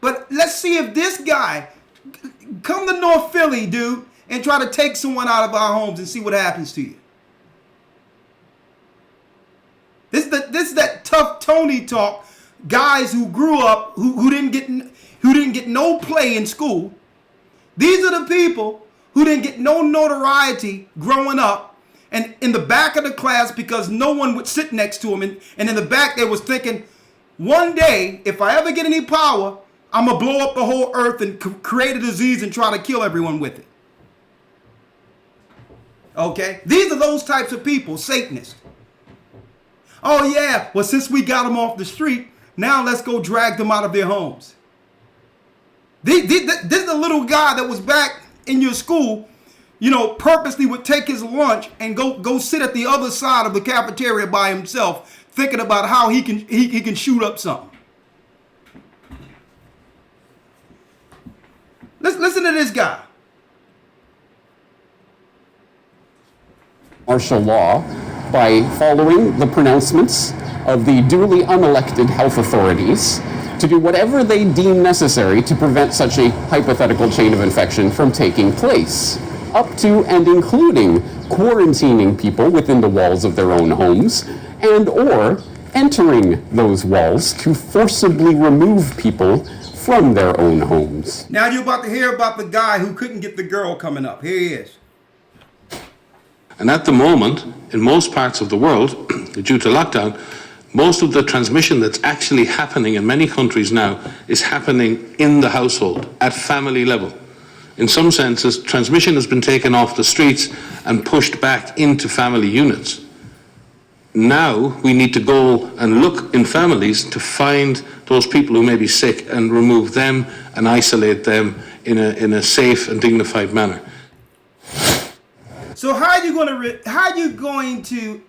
but let's see if this guy, come to North Philly, dude, and try to take someone out of our homes and see what happens to you. This is that tough Tony talk. Guys who grew up, who didn't get no play in school. These are the people who didn't get no notoriety growing up, and in the back of the class because no one would sit next to them, and in the back they was thinking, one day if I ever get any power, I'm gonna blow up the whole earth and create a disease and try to kill everyone with it. Okay, these are those types of people, Satanists. Oh yeah, well since we got them off the street, now let's go drag them out of their homes. This is the little guy that was back in your school, you know, purposely would take his lunch and go sit at the other side of the cafeteria by himself, thinking about how he can shoot up something. Listen to this guy. Martial law by following the pronouncements of the duly unelected health authorities to do whatever they deem necessary to prevent such a hypothetical chain of infection from taking place, up to and including quarantining people within the walls of their own homes, and or entering those walls to forcibly remove people from their own homes. Now you're about to hear about the guy who couldn't get the girl coming up. Here he is. And at the moment, in most parts of the world, due to lockdown, most of the transmission that's actually happening in many countries now is happening in the household, at family level. In some senses, transmission has been taken off the streets and pushed back into family units. Now we need to go and look in families to find those people who may be sick and remove them and isolate them in a safe and dignified manner. So how are you going to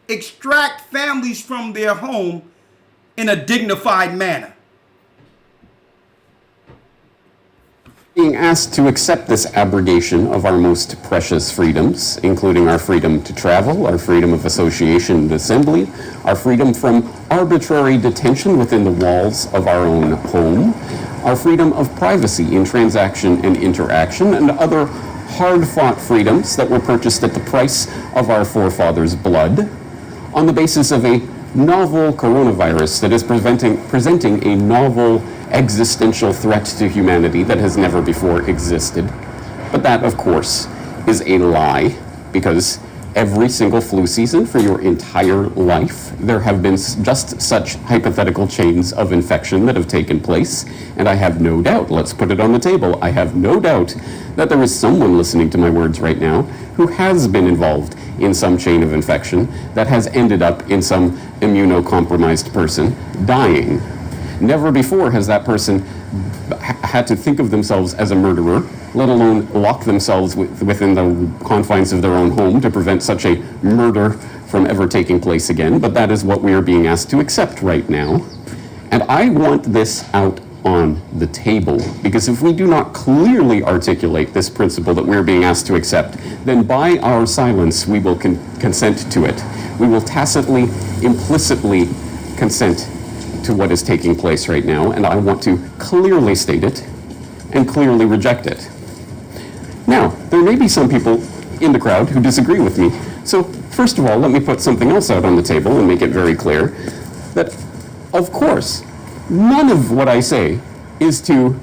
extract families from their home in a dignified manner? Being asked to accept this abrogation of our most precious freedoms, including our freedom to travel, our freedom of association and assembly, our freedom from arbitrary detention within the walls of our own home, our freedom of privacy in transaction and interaction, and other hard-fought freedoms that were purchased at the price of our forefathers' blood, on the basis of a novel coronavirus that is presenting a novel existential threat to humanity that has never before existed. But that, of course, is a lie, because every single flu season for your entire life, there have been just such hypothetical chains of infection that have taken place, and I have no doubt, let's put it on the table, I have no doubt that there is someone listening to my words right now who has been involved in some chain of infection that has ended up in some immunocompromised person dying. Never before has that person had to think of themselves as a murderer, let alone lock themselves within the confines of their own home to prevent such a murder from ever taking place again. But that is what we are being asked to accept right now. And I want this out on the table, because if we do not clearly articulate this principle that we're being asked to accept, then by our silence we will consent to it. We will tacitly, implicitly consent to what is taking place right now, and I want to clearly state it and clearly reject it. Now, there may be some people in the crowd who disagree with me. So, first of all, let me put something else out on the table and make it very clear that, of course, none of what I say is to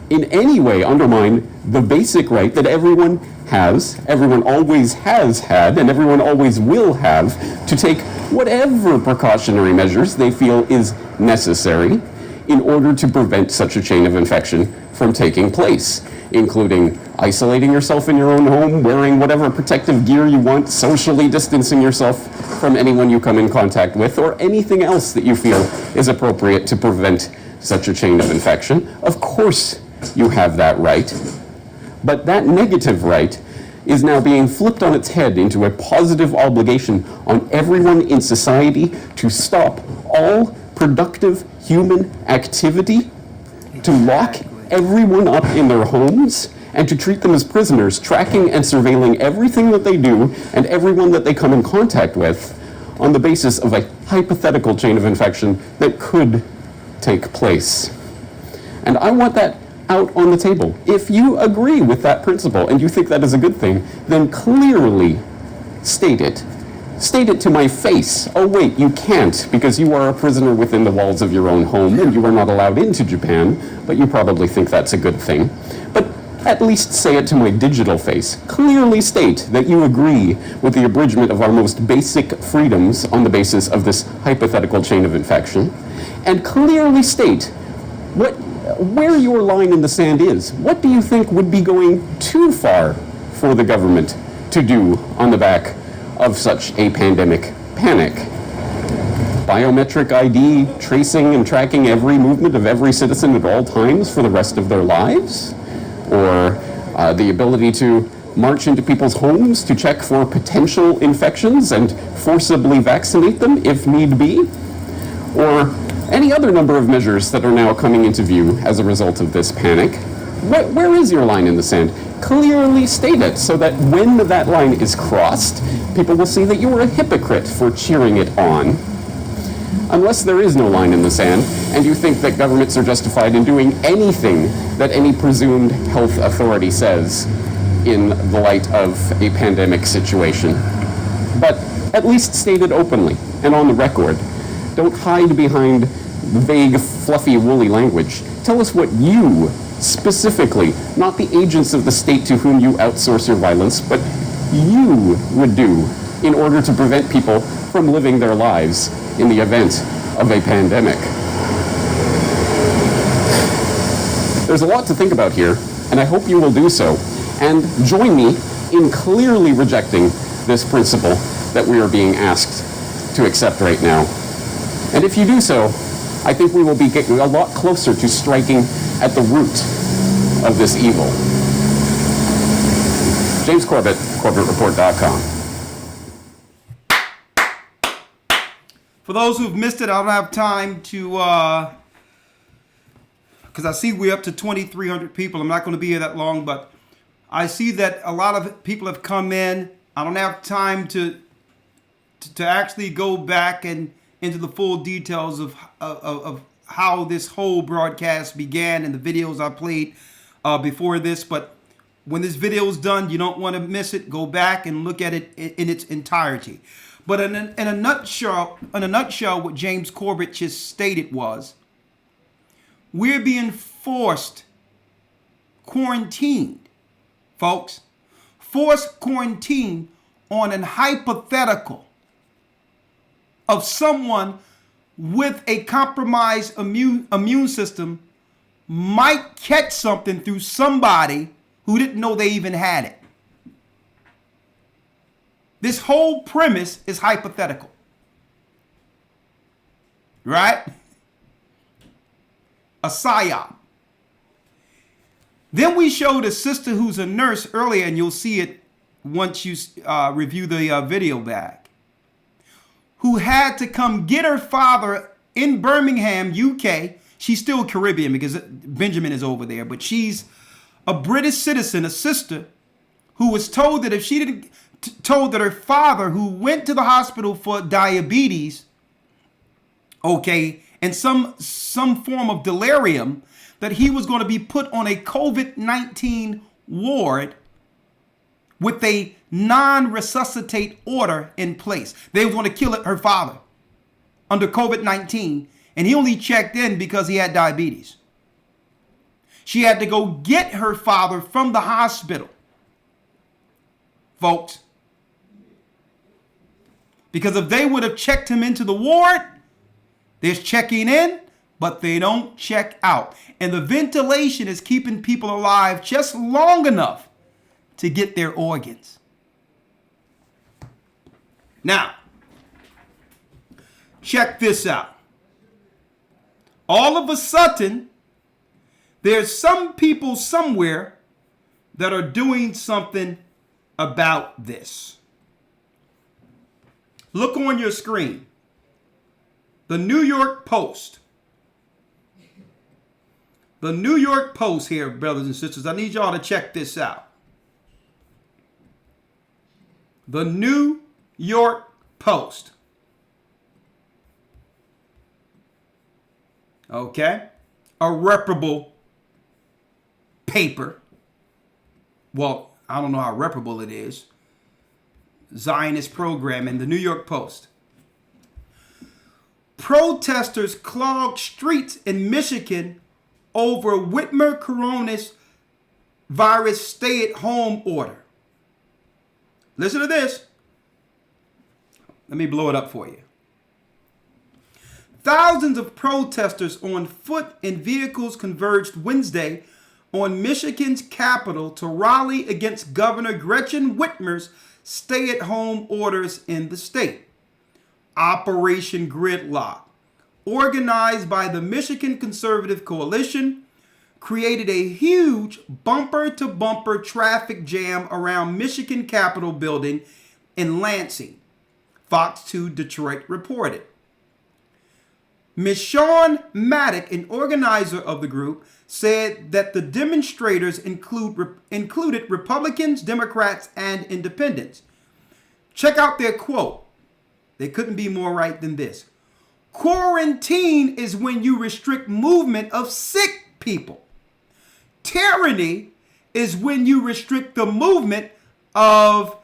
in any way undermine the basic right that everyone has, everyone always has had, and everyone always will have to take whatever precautionary measures they feel is necessary in order to prevent such a chain of infection from taking place, including isolating yourself in your own home, wearing whatever protective gear you want, socially distancing yourself from anyone you come in contact with, or anything else that you feel is appropriate to prevent such a chain of infection. Of course you have that right, but that negative right is now being flipped on its head into a positive obligation on everyone in society to stop all productive human activity, to lock everyone up in their homes, and to treat them as prisoners, tracking and surveilling everything that they do and everyone that they come in contact with on the basis of a hypothetical chain of infection that could take place. And I want that out on the table. If you agree with that principle and you think that is a good thing, then clearly state it. State it to my face. Oh wait, you can't, because you are a prisoner within the walls of your own home and you are not allowed into Japan, but you probably think that's a good thing. But at least say it to my digital face. Clearly state that you agree with the abridgment of our most basic freedoms on the basis of this hypothetical chain of infection. And clearly state where your line in the sand is. What do you think would be going too far for the government to do on the back of such a pandemic panic? Biometric ID, tracing and tracking every movement of every citizen at all times for the rest of their lives? Or the ability to march into people's homes to check for potential infections and forcibly vaccinate them if need be? Or any other number of measures that are now coming into view as a result of this panic? Where is your line in the sand? Clearly state it so that when that line is crossed, people will see that you are a hypocrite for cheering it on. Unless there is no line in the sand, and you think that governments are justified in doing anything that any presumed health authority says in the light of a pandemic situation. But at least state it openly and on the record. Don't hide behind vague, fluffy, woolly language. Tell us what you, specifically, not the agents of the state to whom you outsource your violence, but you would do in order to prevent people from living their lives in the event of a pandemic. There's a lot to think about here, and I hope you will do so, and join me in clearly rejecting this principle that we are being asked to accept right now. And if you do so, I think we will be getting a lot closer to striking at the root of this evil. James Corbett, CorbettReport.com. For those who've missed it, I don't have time to, because I see we're up to 2,300 people. I'm not going to be here that long, but I see that a lot of people have come in. I don't have time to actually go back and into the full details of how this whole broadcast began and the videos I played before this. But when this video is done, you don't want to miss it. Go back and look at it in its entirety. But in a nutshell, what James Corbett just stated was, we're being forced quarantined, folks. Forced quarantine on an hypothetical of someone with a compromised immune system might catch something through somebody who didn't know they even had it. This whole premise is hypothetical. Right? A psyop. Then we showed a sister who's a nurse earlier, and you'll see it once you review the video back, who had to come get her father in Birmingham, UK. She's still Caribbean because Benjamin is over there, but she's a British citizen, a sister, who was told that if she didn't, told that her father, who went to the hospital for diabetes, okay, and some form of delirium, that he was going to be put on a COVID-19 ward with a non-resuscitate order in place. They were going to kill her father under COVID-19, and he only checked in because he had diabetes. She had to go get her father from the hospital, folks, because if they would have checked him into the ward, there's checking in, but they don't check out. And the ventilation is keeping people alive just long enough to get their organs. Now, check this out. All of a sudden, there's some people somewhere that are doing something about this. Look on your screen. The New York Post. The New York Post here, brothers and sisters. I need y'all to check this out. The New York Post. Okay? A reputable paper. Well, I don't know how reputable it is. Zionist program in the New York Post. Protesters clogged streets in Michigan over Whitmer coronavirus stay-at-home order. Listen to this. Let me blow it up for you. Thousands of protesters on foot and vehicles converged Wednesday on Michigan's capital to rally against Governor Gretchen Whitmer's stay-at-home orders in the state. Operation Gridlock, organized by the Michigan Conservative Coalition, created a huge bumper-to-bumper traffic jam around Michigan Capitol building in Lansing, Fox 2 Detroit reported. Michonne Maddock, an organizer of the group, said that the demonstrators included Republicans, Democrats, and Independents. Check out their quote. They couldn't be more right than this. Quarantine is when you restrict movement of sick people. Tyranny is when you restrict the movement of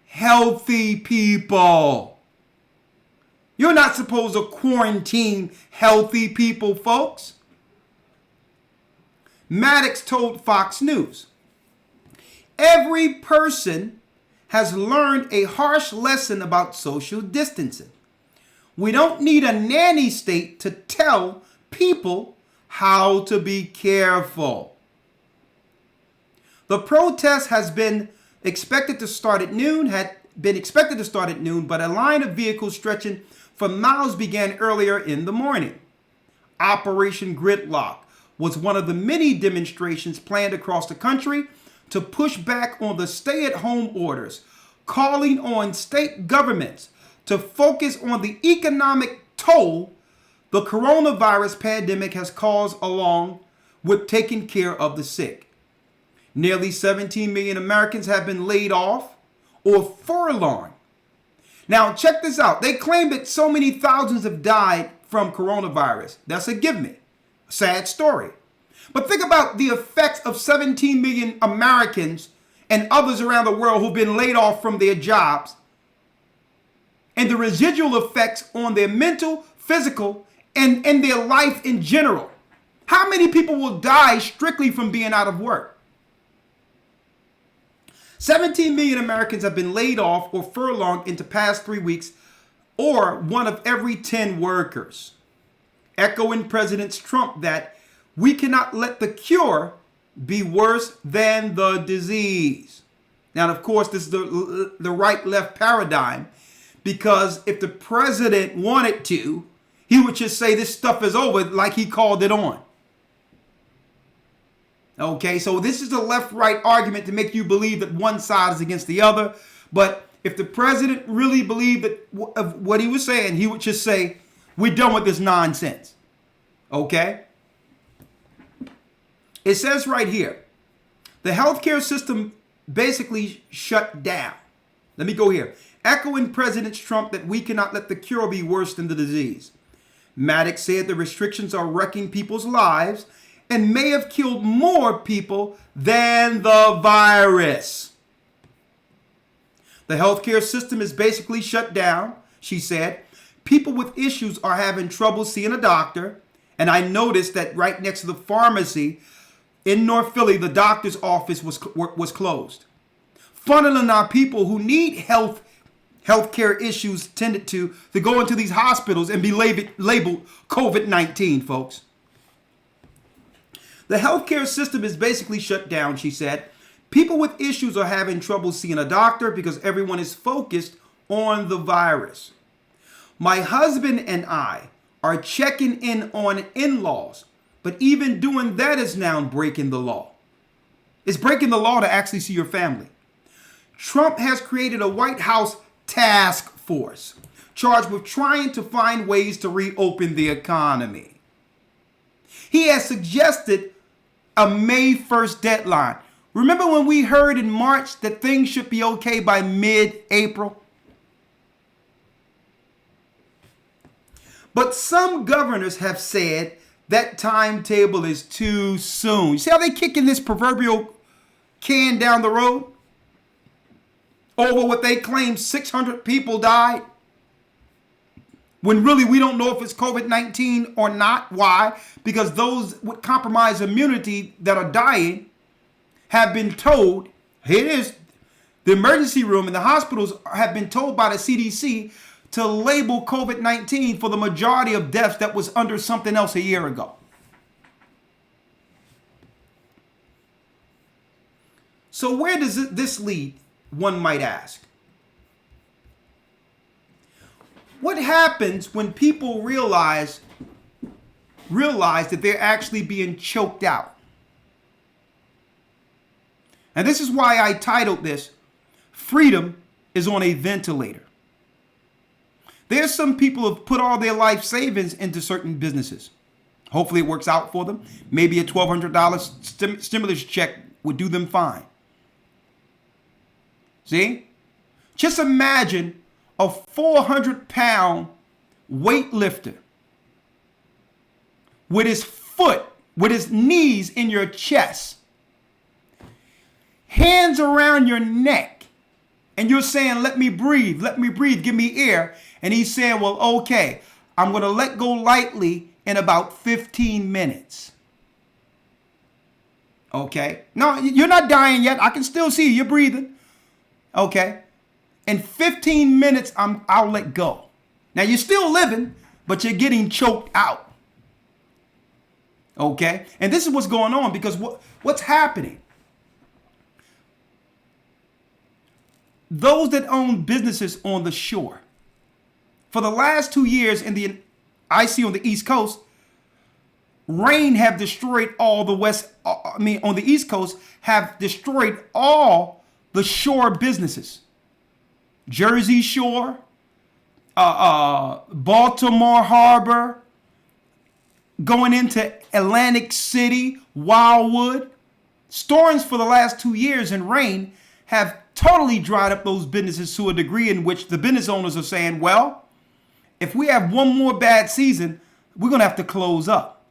healthy people. You're not supposed to quarantine healthy people, folks. Maddox told Fox News, every person has learned a harsh lesson about social distancing. We don't need a nanny state to tell people how to be careful. The protest has been expected to start at noon, but a line of vehicles stretching for miles began earlier in the morning. Operation Gridlock was one of the many demonstrations planned across the country to push back on the stay-at-home orders, calling on state governments to focus on the economic toll the coronavirus pandemic has caused along with taking care of the sick. Nearly 17 million Americans have been laid off or furloughed. Now, check this out. They claim that so many thousands have died from coronavirus. That's a give me. Sad story. But think about the effects of 17 million Americans and others around the world who've been laid off from their jobs, and the residual effects on their mental, physical, and their life in general. How many people will die strictly from being out of work? 17 million Americans have been laid off or furloughed in the past 3 weeks, or 1 of every 10 workers. Echoing President Trump that we cannot let the cure be worse than the disease. Now, of course, this is the right-left paradigm, because if the president wanted to, he would just say this stuff is over like he called it on. Okay, so this is the left-right argument to make you believe that one side is against the other. But if the president really believed that of what he was saying, he would just say, we're done with this nonsense. Okay? It says right here, the healthcare system basically shut down. Let me go here. Echoing President Trump that we cannot let the cure be worse than the disease. Maddox said the restrictions are wrecking people's lives and may have killed more people than the virus. The healthcare system is basically shut down, she said. People with issues are having trouble seeing a doctor. And I noticed that right next to the pharmacy in North Philly, the doctor's office was closed. Funneling our people who need healthcare issues tended to go into these hospitals and be labeled COVID-19, folks. The healthcare system is basically shut down, she said. People with issues are having trouble seeing a doctor because everyone is focused on the virus. My husband and I are checking in on in-laws, but even doing that is now breaking the law. It's breaking the law to actually see your family. Trump has created a White House task force charged with trying to find ways to reopen the economy. He has suggested a May 1st deadline. Remember when we heard in March that things should be okay by mid-April? But some governors have said that timetable is too soon. You see how they kicking this proverbial can down the road? Over what they claim 600 people died, when really we don't know if it's COVID-19 or not. Why? Because those with compromised immunity that are dying have been told, here it is, the emergency room and the hospitals have been told by the CDC to label COVID-19 for the majority of deaths that was under something else a year ago. So where does this lead, one might ask? What happens when people realize that they're actually being choked out? And this is why I titled this, Freedom is on a Ventilator. There's some people who have put all their life savings into certain businesses. Hopefully it works out for them. Maybe a $1,200 stimulus check would do them fine. See? Just imagine a 400-pound weightlifter with his knees in your chest, hands around your neck, and you're saying, let me breathe, give me air. And he's saying, well, okay, I'm going to let go lightly in about 15 minutes. Okay? No, you're not dying yet. I can still see you. You're breathing. Okay? In 15 minutes, I'll let go. Now, you're still living, but you're getting choked out. Okay? And this is what's going on, because what's happening? Those that own businesses on the shore, for the last 2 years I see on the East Coast, rain have destroyed all the on the East Coast have destroyed all the shore businesses. Jersey Shore, Baltimore Harbor, going into Atlantic City, Wildwood. Storms for the last 2 years and rain have totally dried up those businesses to a degree in which the business owners are saying, well, if we have one more bad season, we're going to have to close up.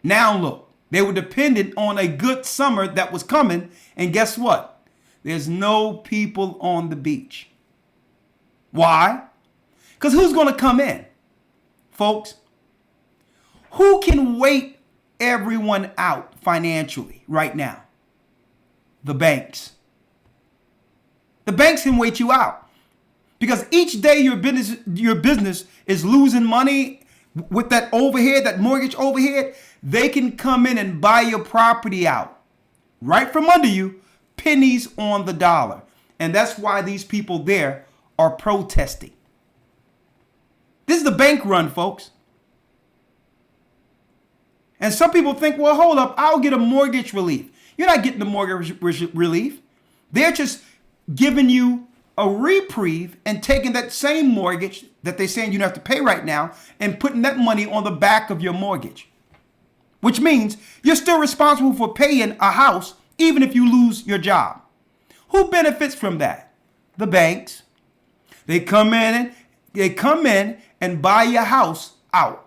Now look, they were dependent on a good summer that was coming. And guess what? There's no people on the beach. Why? Because who's going to come in? Folks, who can wait everyone out financially right now? The banks. The banks can wait you out. Because each day your business is losing money with that overhead, that mortgage overhead, they can come in and buy your property out right from under you, pennies on the dollar. And that's why these people there are protesting. This is the bank run, folks. And some people think, well, hold up, I'll get a mortgage relief. You're not getting the mortgage relief. They're just giving you a reprieve and taking that same mortgage that they're saying you don't have to pay right now and putting that money on the back of your mortgage. Which means you're still responsible for paying a house even if you lose your job. Who benefits from that? The banks. They come in and buy your house out.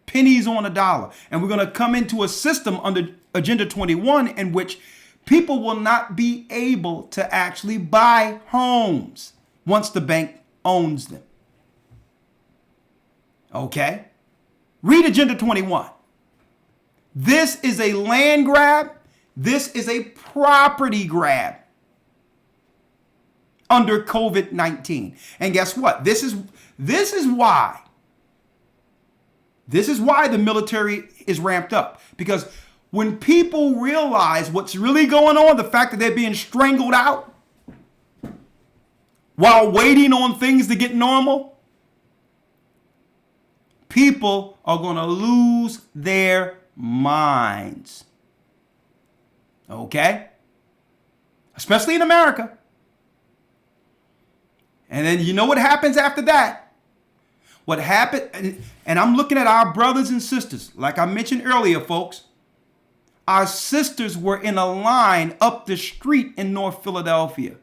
Pennies on a dollar. And we're going to come into a system under Agenda 21 in which people will not be able to actually buy homes once the bank owns them. Okay? Read Agenda 21. This is a land grab. This is a property grab under COVID-19. And guess what? This is why the military is ramped up. Because when people realize what's really going on, the fact that they're being strangled out while waiting on things to get normal, people are going to lose their minds. Okay? Especially in America. And then you know what happens after that? What happened, and I'm looking at our brothers and sisters, like I mentioned earlier, folks. Our sisters were in a line up the street in North Philadelphia,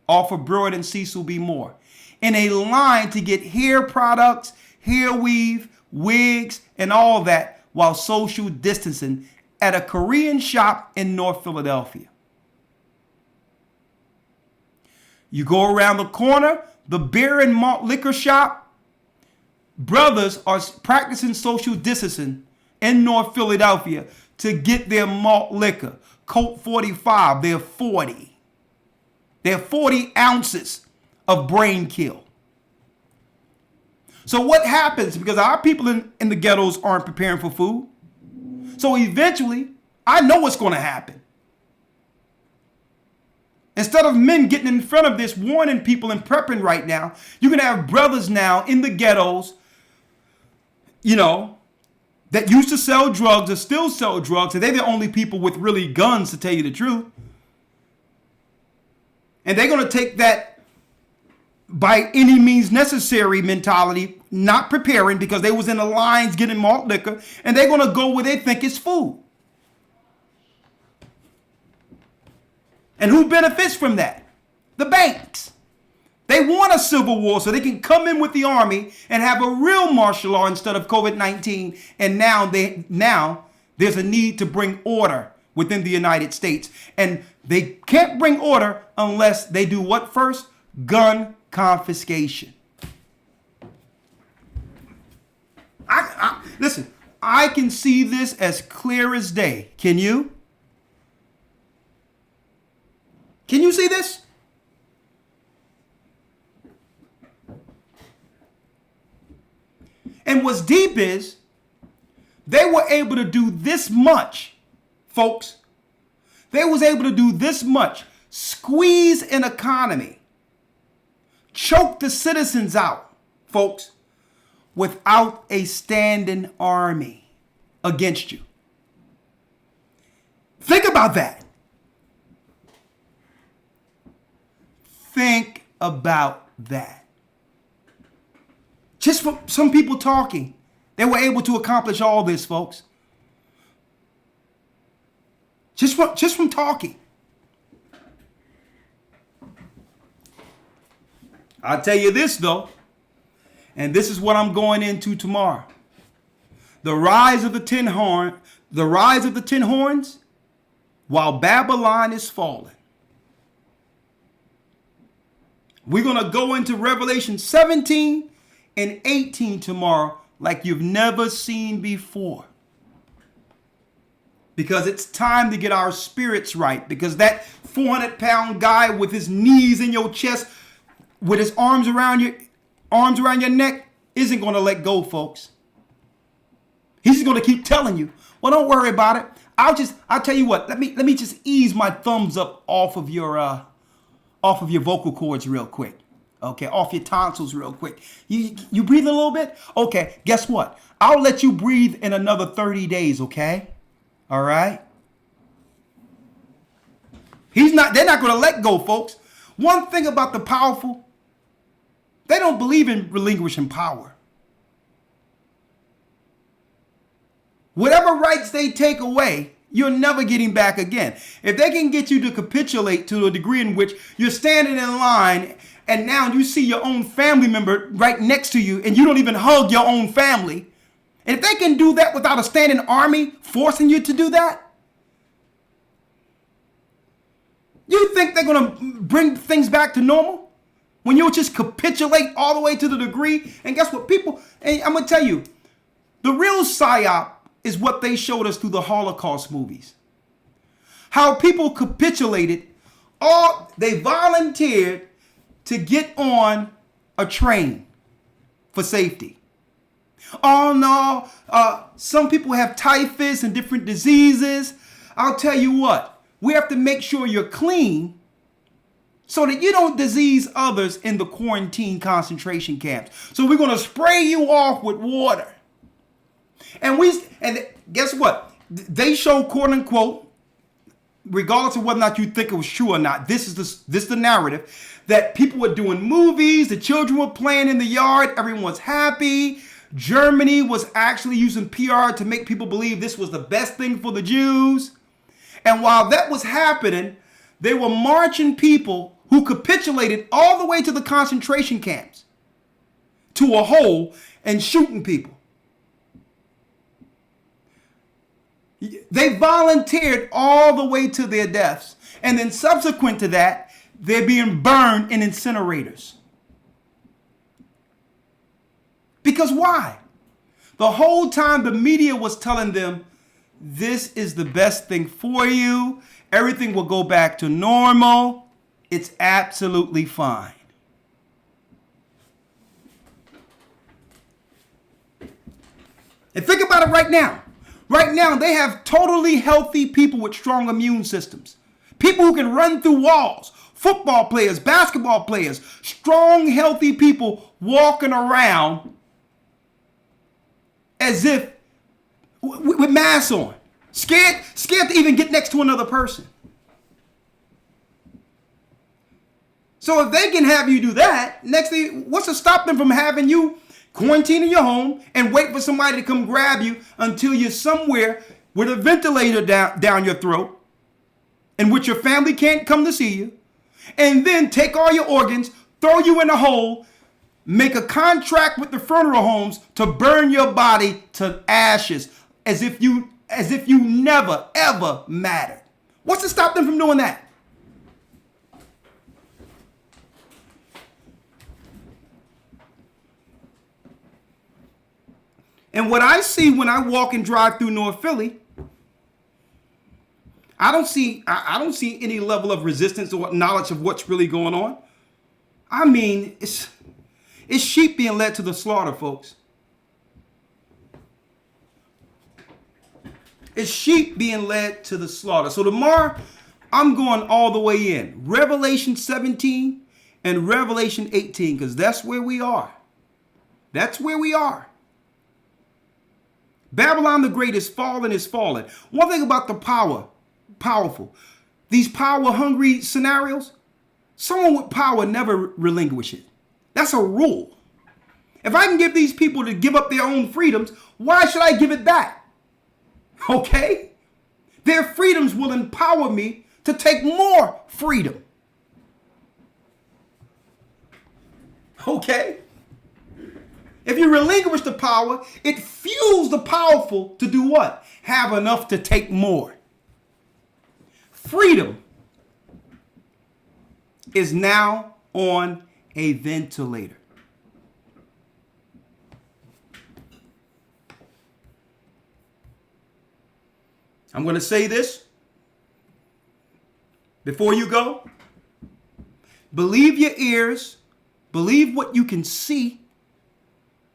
off of Broad and Cecil B. Moore, in a line to get hair products, hair weave, wigs, and all that while social distancing at a Korean shop in North Philadelphia. You go around the corner, the beer and malt liquor shop, brothers are practicing social distancing in North Philadelphia to get their malt liquor. Colt 45, they're 40. They're 40 ounces of brain kill. So what happens? Because our people in the ghettos aren't preparing for food. So eventually, I know what's going to happen. Instead of men getting in front of this, warning people and prepping right now, you're going to have brothers now in the ghettos, that used to sell drugs or still sell drugs, and they're the only people with really guns, to tell you the truth. And they're going to take that by any means necessary mentality, not preparing because they was in the lines getting malt liquor, and they're going to go where they think is food. And who benefits from that? The banks. They want a civil war so they can come in with the army and have a real martial law instead of COVID-19. And now there's a need to bring order within the United States. And they can't bring order unless they do what first? Gun confiscation. Listen, I can see this as clear as day. Can you? Can you see this? And what's deep is they were able to do this much, folks. They was able to do this much. Squeeze an economy. Choke the citizens out, folks, without a standing army against you. Think about that. Think about that. Just from some people talking, they were able to accomplish all this, folks. Just from talking. I'll tell you this, though. And this is what I'm going into tomorrow. The rise of the ten horns while Babylon is falling. We're going to go into Revelation 17 and 18 tomorrow like you've never seen before. Because it's time to get our spirits right. Because that 400-pound guy with his knees in your chest, with his arms around your neck, isn't going to let go, folks. He's just going to keep telling you, well, don't worry about it. I'll tell you what, let me just ease my thumbs up off of your vocal cords real quick. Okay, off your tonsils real quick. You breathe a little bit? Okay, guess what? I'll let you breathe in another 30 days, okay? All right? They're not going to let go, folks. One thing about the powerful, they don't believe in relinquishing power. Whatever rights they take away, you're never getting back again. If they can get you to capitulate to a degree in which you're standing in line and now you see your own family member right next to you and you don't even hug your own family, and if they can do that without a standing army forcing you to do that, you think they're going to bring things back to normal? When you just capitulate all the way to the degree, and guess what, people, and I'm going to tell you, the real psyop is what they showed us through the Holocaust movies. How people capitulated, they volunteered to get on a train for safety. Oh no, some people have typhus and different diseases. I'll tell you what, we have to make sure you're clean so that you don't disease others in the quarantine concentration camps. So we're going to spray you off with water. And guess what? They show, quote unquote, regardless of whether or not you think it was true or not, this is the narrative, that people were doing movies, the children were playing in the yard, everyone was happy. Germany was actually using PR to make people believe this was the best thing for the Jews. And while that was happening, they were marching people who capitulated all the way to the concentration camps to a hole and shooting people. They volunteered all the way to their deaths. And then subsequent to that, they're being burned in incinerators. Because why? The whole time the media was telling them, this is the best thing for you. Everything will go back to normal. It's absolutely fine. And think about it right now. Right now, they have totally healthy people with strong immune systems. People who can run through walls. Football players, basketball players. Strong, healthy people walking around as if with masks on. Scared to even get next to another person. So if they can have you do that, next thing, what's to stop them from having you quarantine in your home and wait for somebody to come grab you until you're somewhere with a ventilator down your throat in which your family can't come to see you, and then take all your organs, throw you in a hole, make a contract with the funeral homes to burn your body to ashes as if you never ever mattered. What's to stop them from doing that? And what I see when I walk and drive through North Philly, I don't see any level of resistance or knowledge of what's really going on. I mean, it's sheep being led to the slaughter, folks. It's sheep being led to the slaughter. So tomorrow, I'm going all the way in. Revelation 17 and Revelation 18, because that's where we are. That's where we are. Babylon the Great is fallen. One thing about the powerful, these power-hungry scenarios, someone with power never relinquish it. That's a rule. If I can give these people to give up their own freedoms, why should I give it back? Okay? Their freedoms will empower me to take more freedom. Okay? If you relinquish the power, it fuels the powerful to do what? Have enough to take more. Freedom is now on a ventilator. I'm going to say this before you go. Believe your ears, believe what you can see,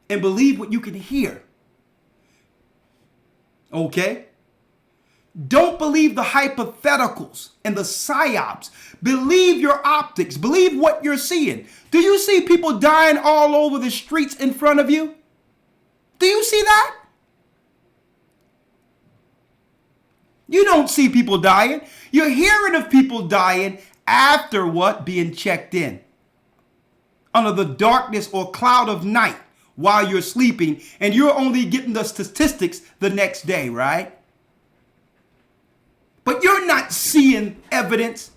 and believe what you can hear. Okay? Don't believe the hypotheticals and the psyops. Believe your optics. Believe what you're seeing. Do you see people dying all over the streets in front of you? Do you see that? You don't see people dying. You're hearing of people dying after what? Being checked in. Under the darkness or cloud of night while you're sleeping, and you're only getting the statistics the next day, right? But you're not seeing evidence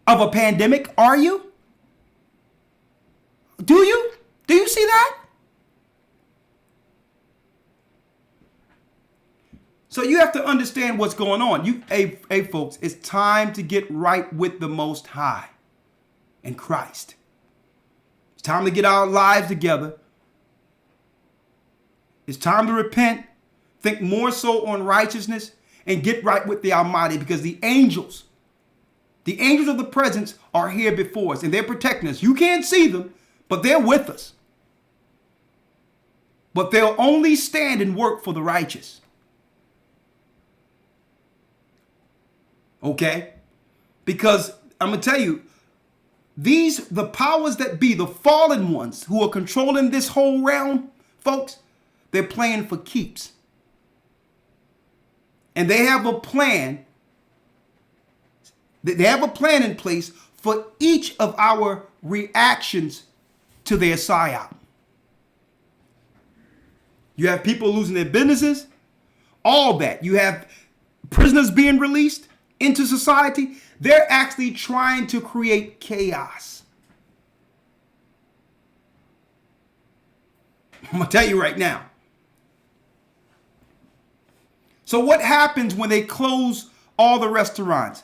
of a pandemic, are you? Do you? Do you see that? So you have to understand what's going on. Hey, folks, it's time to get right with the Most High and Christ. It's time to get our lives together. It's time to repent, think more so on righteousness, and get right with the Almighty, because the angels of the presence are here before us, and they're protecting us. You can't see them, but they're with us. But they'll only stand and work for the righteous. Okay? Because I'm going to tell you, the powers that be, the fallen ones who are controlling this whole realm, folks, they're playing for keeps. And they have a plan. They have a plan in place for each of our reactions to their psyop. You have people losing their businesses, all that. You have prisoners being released into society. They're actually trying to create chaos. I'm going to tell you right now. So what happens when they close all the restaurants,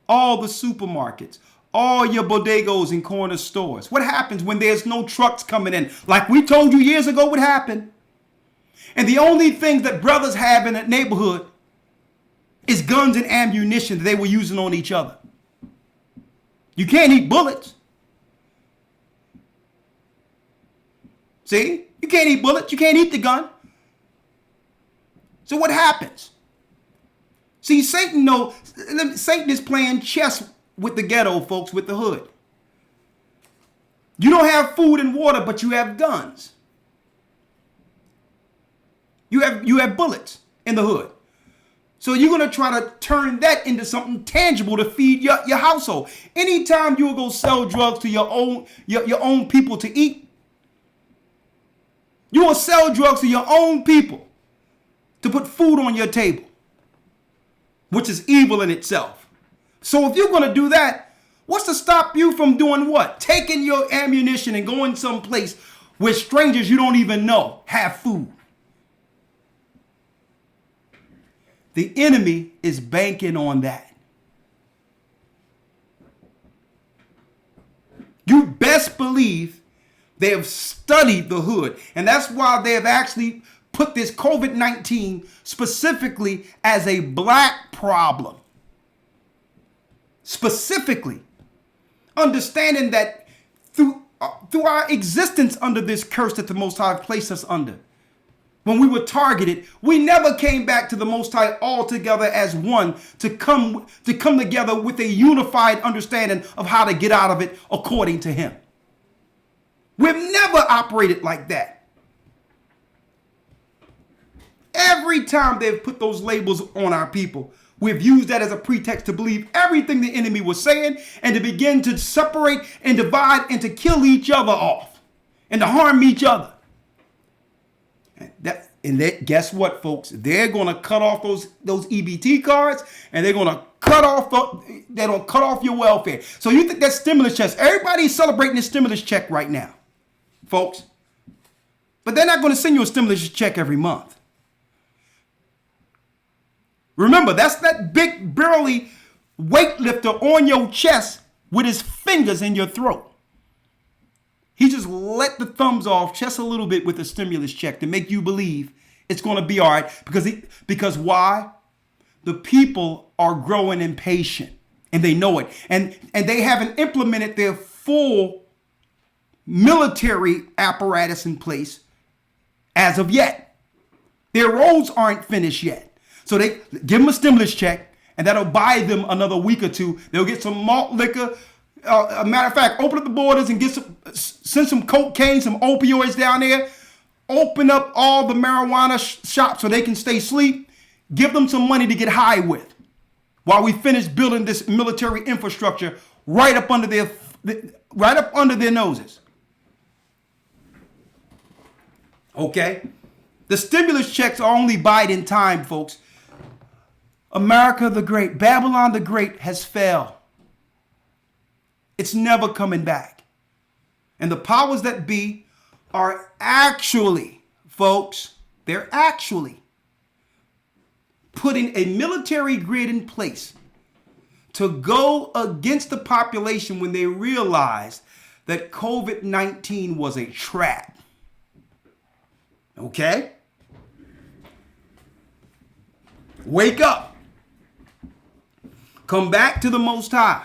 all the supermarkets, all your bodegas and corner stores? What happens when there's no trucks coming in? Like we told you years ago would happen. And the only things that brothers have in that neighborhood is guns and ammunition that they were using on each other. You can't eat bullets. See? You can't eat bullets. You can't eat the gun. So what happens? See, Satan is playing chess with the ghetto, folks, with the hood. You don't have food and water, but you have guns. You have bullets in the hood. So you're going to try to turn that into something tangible to feed your household. Anytime you will go sell drugs to your own people to eat, you will sell drugs to your own people to put food on your table, which is evil in itself. So if you're going to do that, what's to stop you from doing what? Taking your ammunition and going someplace where strangers you don't even know have food. The enemy is banking on that. You best believe they have studied the hood. And that's why they have actually put this COVID-19 specifically as a black problem. Specifically. Understanding that through our existence under this curse that the Most High placed us under, when we were targeted, we never came back to the Most High all together as one to come together with a unified understanding of how to get out of it according to Him. We've never operated like that. Every time they've put those labels on our people, we've used that as a pretext to believe everything the enemy was saying and to begin to separate and divide and to kill each other off and to harm each other. Guess what, folks? They're going to cut off those EBT cards, and they're going to cut off your welfare. So you think that stimulus checks? Everybody's celebrating this stimulus check right now, folks. But they're not going to send you a stimulus check every month. Remember, that's that big burly weightlifter on your chest with his fingers in your throat. He just let the thumbs off just a little bit with the stimulus check to make you believe it's going to be all right. Because why? The people are growing impatient and they know it. And they haven't implemented their full military apparatus in place as of yet. Their roads aren't finished yet. So they give them a stimulus check and that'll buy them another week or two. They'll get some malt liquor. A matter of fact, open up the borders and send some cocaine, some opioids down there. Open up all the marijuana shops so they can stay asleep. Give them some money to get high with while we finish building this military infrastructure right up under their noses. Okay? The stimulus checks are only biding time, folks. America the Great, Babylon the Great has failed. It's never coming back. And the powers that be are actually, folks, they're actually putting a military grid in place to go against the population when they realized that COVID-19 was a trap. Okay? Wake up. Come back to the Most High.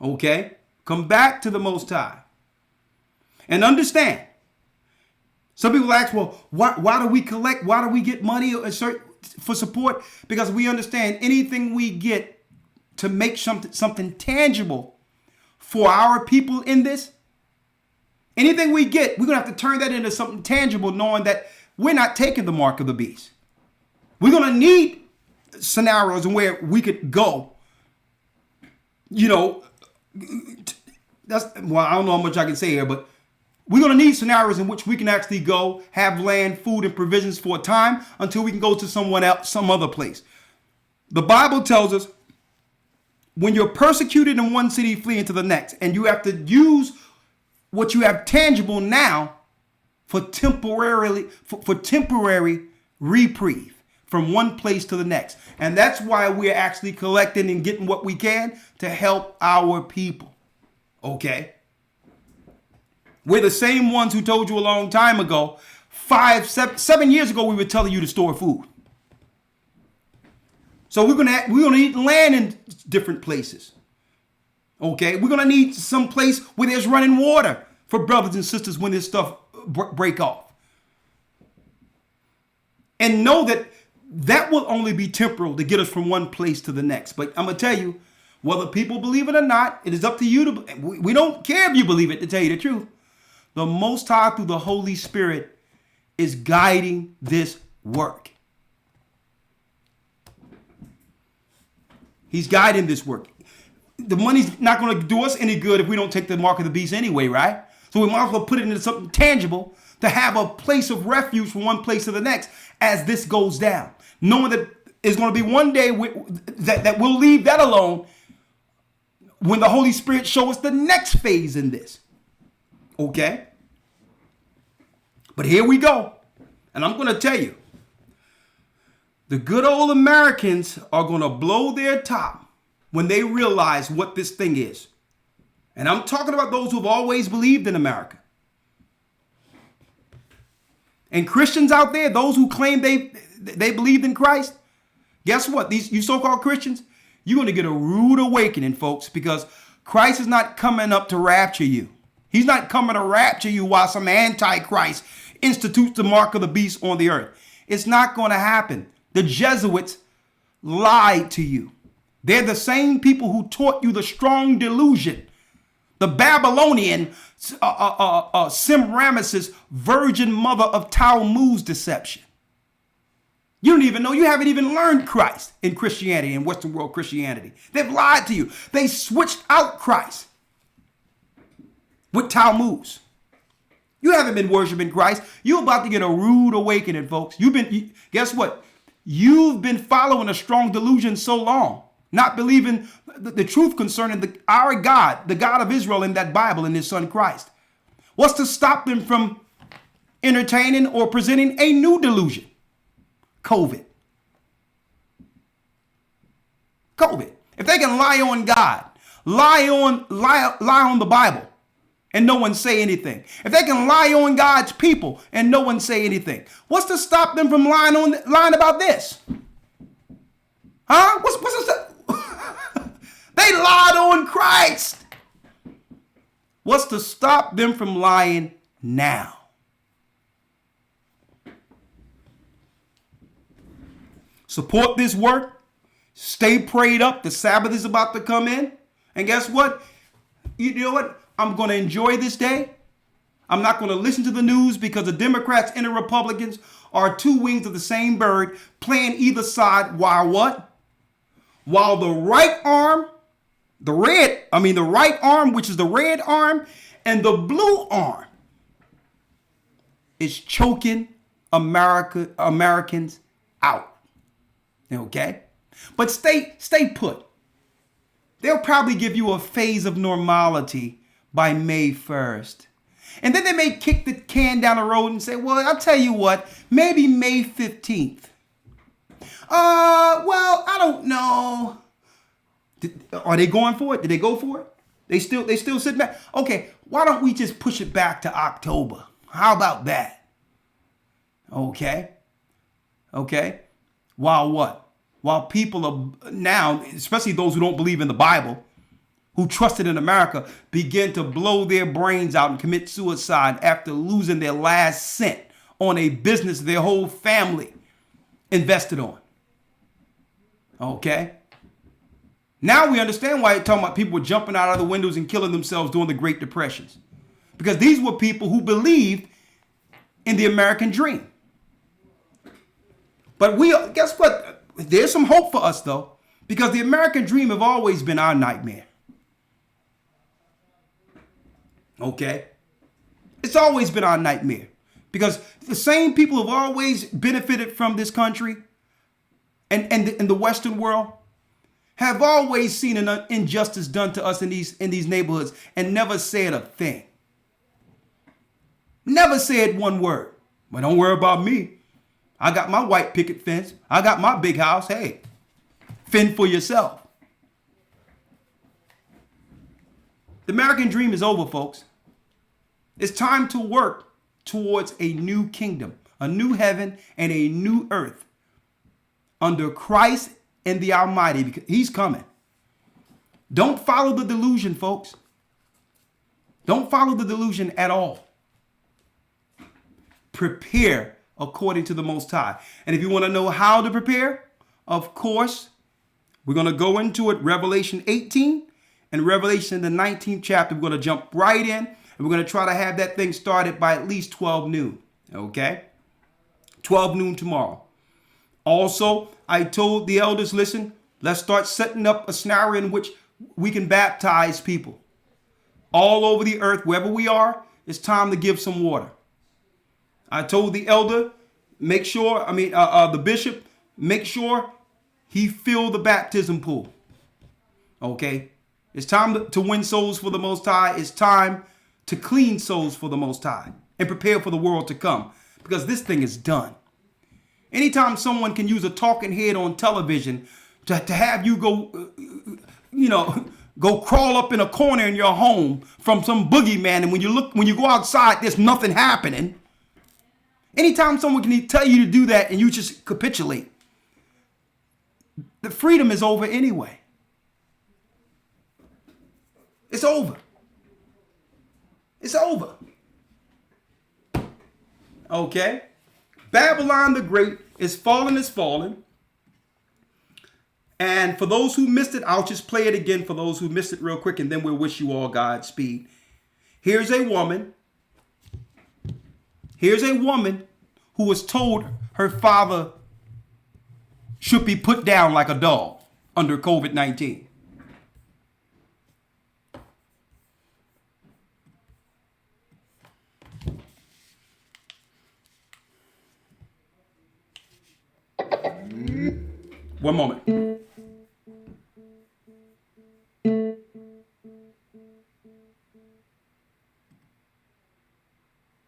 Okay? Come back to the Most High. And understand. Some people ask, well, why do we collect? Why do we get money for support? Because we understand anything we get to make something tangible for our people in this, anything we get, we're going to have to turn that into something tangible, knowing that we're not taking the mark of the beast. We're going to need scenarios and where we could go. You know, I don't know how much I can say here, but we're going to need scenarios in which we can actually go, have land, food, and provisions for a time until we can go to someone else, some other place. The Bible tells us when you're persecuted in one city, flee into the next. And you have to use what you have tangible now for temporary reprieve from one place to the next. And that's why we're actually collecting and getting what we can to help our people. Okay? We're the same ones who told you a long time ago, 7 years ago, we were telling you to store food. So we're gonna need land in different places. Okay, we're gonna need some place where there's running water for brothers and sisters when this stuff break off. And know that will only be temporal to get us from one place to the next. But I'm gonna tell you, whether people believe it or not, it is up to you we don't care if you believe it, to tell you the truth. The Most High through the Holy Spirit is guiding this work. He's guiding this work. The money's not going to do us any good if we don't take the mark of the beast anyway, right? So we might as well put it into something tangible to have a place of refuge from one place to the next as this goes down. Knowing that it's going to be one day that we'll leave that alone when the Holy Spirit shows us the next phase in this. Okay? But here we go. And I'm going to tell you, the good old Americans are going to blow their top when they realize what this thing is. And I'm talking about those who've always believed in America. And Christians out there, those who claim they believed in Christ, guess what? You so-called Christians, you're going to get a rude awakening, folks, because Christ is not coming up to rapture you. He's not coming to rapture you while some antichrist institutes the mark of the beast on the earth. It's not going to happen. The Jesuits lied to you. They're the same people who taught you the strong delusion. The Babylonian Semiramis, virgin mother of Talmud's deception. You don't even know, you haven't even learned Christ in Christianity, in Western world Christianity. They've lied to you. They switched out Christ with Talmuds. You haven't been worshiping Christ. You're about to get a rude awakening, folks. Guess what? You've been following a strong delusion so long, not believing the truth concerning our God, the God of Israel in that Bible and his son Christ. What's to stop them from entertaining or presenting a new delusion. COVID. If they can lie on God, lie on the Bible, and no one say anything. If they can lie on God's people and no one say anything, what's to stop them from lying about this? Huh? What's the They lied on Christ. What's to stop them from lying now? Support this work. Stay prayed up. The Sabbath is about to come in. And guess what? You know what? I'm going to enjoy this day. I'm not going to listen to the news because the Democrats and the Republicans are two wings of the same bird playing either side while what? While the right arm, the right arm, which is the red arm, and the blue arm is choking Americans out. Okay? But stay put. They'll probably give you a phase of normality by May 1st. And then they may kick the can down the road and say, well, I'll tell you what, maybe May 15th. Well, I don't know. Are they going for it? Did they go for it? They still sit back. Okay, why don't we just push it back to October? How about that? Okay. While what? While people are now, especially those who don't believe in the Bible, who trusted in America, begin to blow their brains out and commit suicide after losing their last cent on a business their whole family invested on. Okay? Now we understand why you're talking about people jumping out of the windows and killing themselves during the Great Depressions. Because these were people who believed in the American dream. But guess what? There's some hope for us, though, because the American dream have always been our nightmare. Okay? It's always been our nightmare because the same people have always benefited from this country and the Western world have always seen an injustice done to us in these neighborhoods and never said a thing. Never said one word. But don't worry about me. I got my white picket fence. I got my big house. Hey, fend for yourself. The American dream is over, folks. It's time to work towards a new kingdom, a new heaven, and a new earth under Christ and the Almighty, because He's coming. Don't follow the delusion, folks. Don't follow the delusion at all. Prepare according to the Most High. And if you want to know how to prepare, of course, we're going to go into it, Revelation 18 and Revelation the 19th chapter. We're going to jump right in and we're going to try to have that thing started by at least 12 noon. Okay? 12 noon tomorrow. Also, I told the elders, listen, let's start setting up a scenario in which we can baptize people. All over the earth, wherever we are, it's time to give some water. I told the elder, the bishop, make sure he fill the baptism pool. Okay? It's time to win souls for the Most High. It's time to clean souls for the Most High and prepare for the world to come, because this thing is done. Anytime someone can use a talking head on television to have you go crawl up in a corner in your home from some boogeyman, and when you go outside, there's nothing happening. Anytime someone can tell you to do that and you just capitulate, the freedom is over anyway. It's over. It's over. Okay? Babylon the Great is fallen. And for those who missed it, I'll just play it again for those who missed it real quick, and then we'll wish you all Godspeed. Here's a woman who was told her father should be put down like a dog under COVID-19. One moment.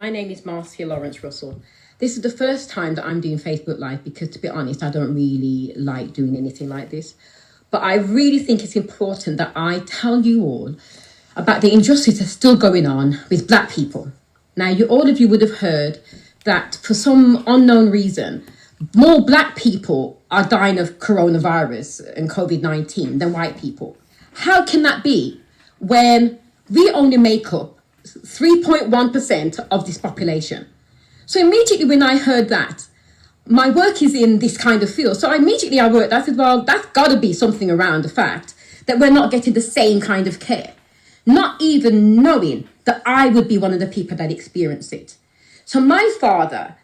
My name is Marcia Lawrence Russell. This is the first time that I'm doing Facebook Live because, to be honest, I don't really like doing anything like this. But I really think it's important that I tell you all about the injustice that's still going on with black people. Now, all of you would have heard that for some unknown reason, more black people are dying of coronavirus and COVID-19 than white people. How can that be when we only make up 3.1% of this population? So immediately when I heard that, my work is in this kind of field. So immediately I said, well, that's got to be something around the fact that we're not getting the same kind of care, not even knowing that I would be one of the people that experience it. So my father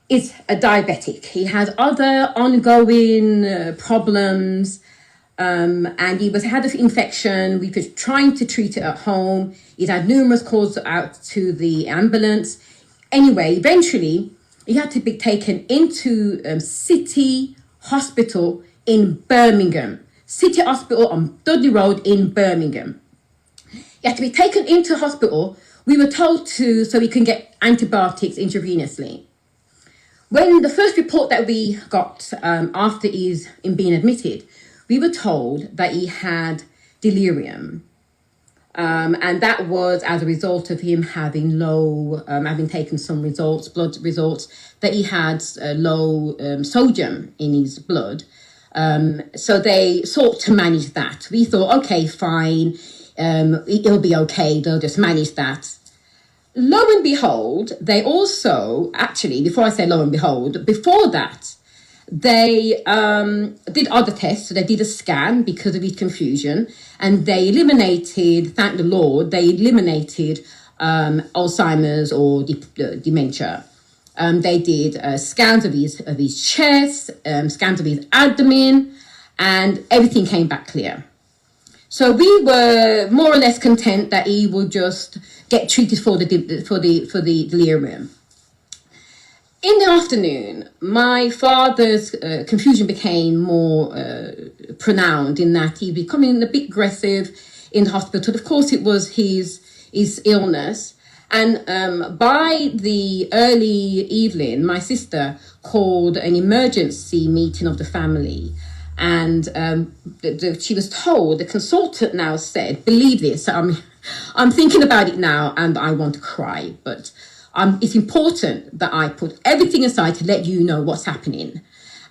is a diabetic. He has other ongoing problems, and he had an infection. We were trying to treat it at home. He'd had numerous calls out to the ambulance. Anyway, eventually, he had to be taken into City Hospital in Birmingham. City Hospital on Dudley Road in Birmingham. He had to be taken into hospital. We were told so he can get antibiotics intravenously. When the first report that we got after he's being admitted, we were told that he had delirium. And that was as a result of him having having taken some blood results, that he had low sodium in his blood. So they sought to manage that. We thought, okay, fine, it'll be okay, they'll just manage that. Lo and behold, they also, actually, before I say lo and behold, before that, they did other tests. So they did a scan because of his confusion, and they eliminated, thank the Lord, Alzheimer's or dementia. They did scans of his chest, scans of his abdomen, and everything came back clear. So we were more or less content that he would just get treated for the delirium. In the afternoon, my father's confusion became more pronounced in that he becoming a bit aggressive in the hospital. Of course, it was his illness. And by the early evening, my sister called an emergency meeting of the family. And she was told, the consultant now said, believe this, I'm thinking about it now and I want to cry, but it's important that I put everything aside to let you know what's happening.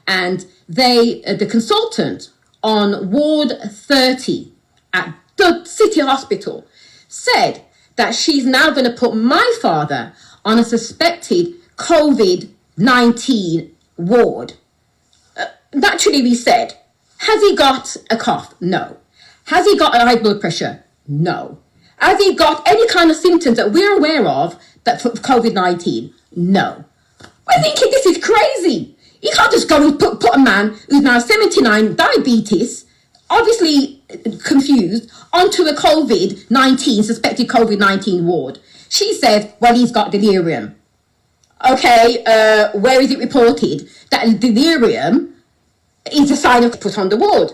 And the consultant on Ward 30 at the City Hospital said that she's now going to put my father on a suspected COVID-19 ward. Naturally, we said, has he got a cough? No. Has he got a high blood pressure? No. Has he got any kind of symptoms that we're aware of that for COVID-19? No. We're thinking this is crazy. You can't just go and put a man who's now 79, diabetes, obviously confused, onto a suspected COVID-19 ward. She said, well, he's got delirium. Okay, where is it reported that delirium is a sign of put on the ward?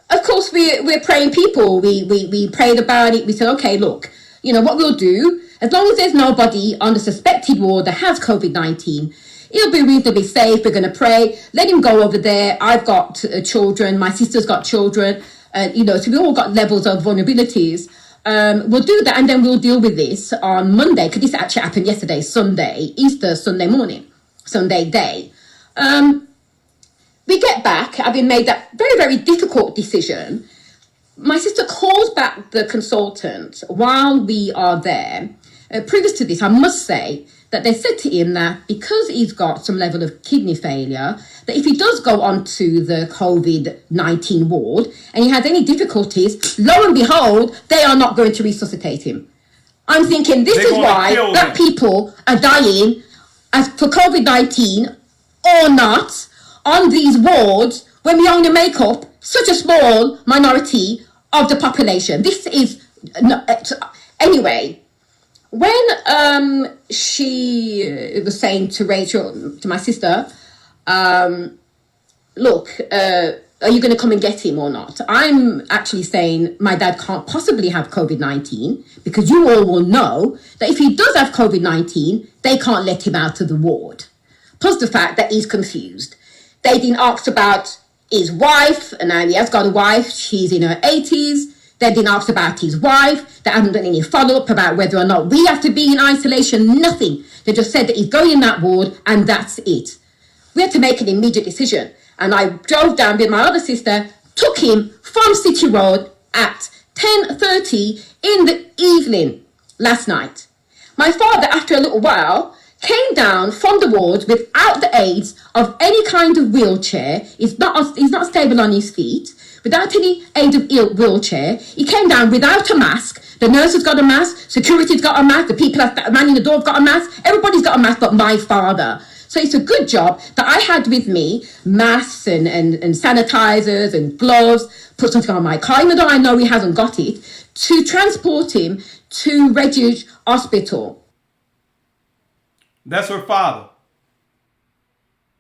Of course, we're praying people. We prayed about it. We said, okay, look, what we'll do, as long as there's nobody on the suspected ward that has COVID-19, it'll be reasonably safe. We're going to pray. Let him go over there. I've got children. My sister's got children. So we all got levels of vulnerabilities. We'll do that, and then we'll deal with this on Monday, because this actually happened yesterday, Sunday, Easter Sunday morning, Sunday day. We get back, having made that very, very difficult decision. My sister calls back the consultant while we are there. Previous to this, I must say that they said to him that because he's got some level of kidney failure, that if he does go onto the COVID-19 ward and he has any difficulties, lo and behold, they are not going to resuscitate him. I'm thinking this is why black people are dying for COVID-19 or not on these wards when we only make up such a small minority of the population. This is... Anyway, when she was saying to Rachel, to my sister, look, are you going to come and get him or not? I'm actually saying my dad can't possibly have COVID-19 because you all will know that if he does have COVID-19, they can't let him out of the ward. Plus the fact that he's confused. They didn't ask about his wife, and now he has got a wife. She's in her 80s. They didn't ask about his wife. They haven't done any follow-up about whether or not we have to be in isolation. Nothing. They just said that he's going in that ward, and that's it. We had to make an immediate decision. And I drove down with my other sister, took him from City Road at 10:30 in the evening last night. My father, after a little while, came down from the ward without the aids of any kind of wheelchair. He's not stable on his feet. Without any aid of wheelchair. He came down without a mask. The nurse has got a mask. Security's got a mask. The people manning the door have got a mask. Everybody's got a mask but my father. So it's a good job that I had with me masks and sanitizers and gloves, put something on my car, even though I know he hasn't got it, to transport him to Refuge Hospital. That's her father.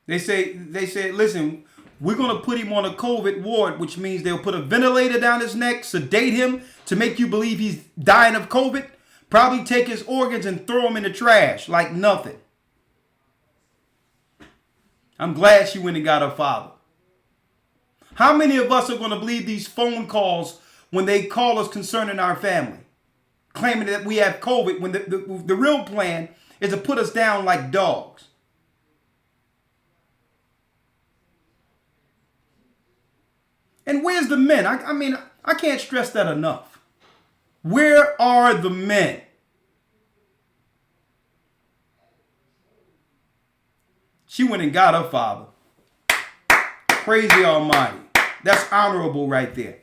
They say, listen, we're going to put him on a COVID ward, which means they'll put a ventilator down his neck, sedate him to make you believe he's dying of COVID, probably take his organs and throw them in the trash like nothing. I'm glad she went and got her father. How many of us are going to believe these phone calls when they call us concerning our family, claiming that we have COVID when the real plan is to put us down like dogs? And where's the men? I mean, I can't stress that enough. Where are the men? She went and got her father. Praise the Almighty. That's honorable right there.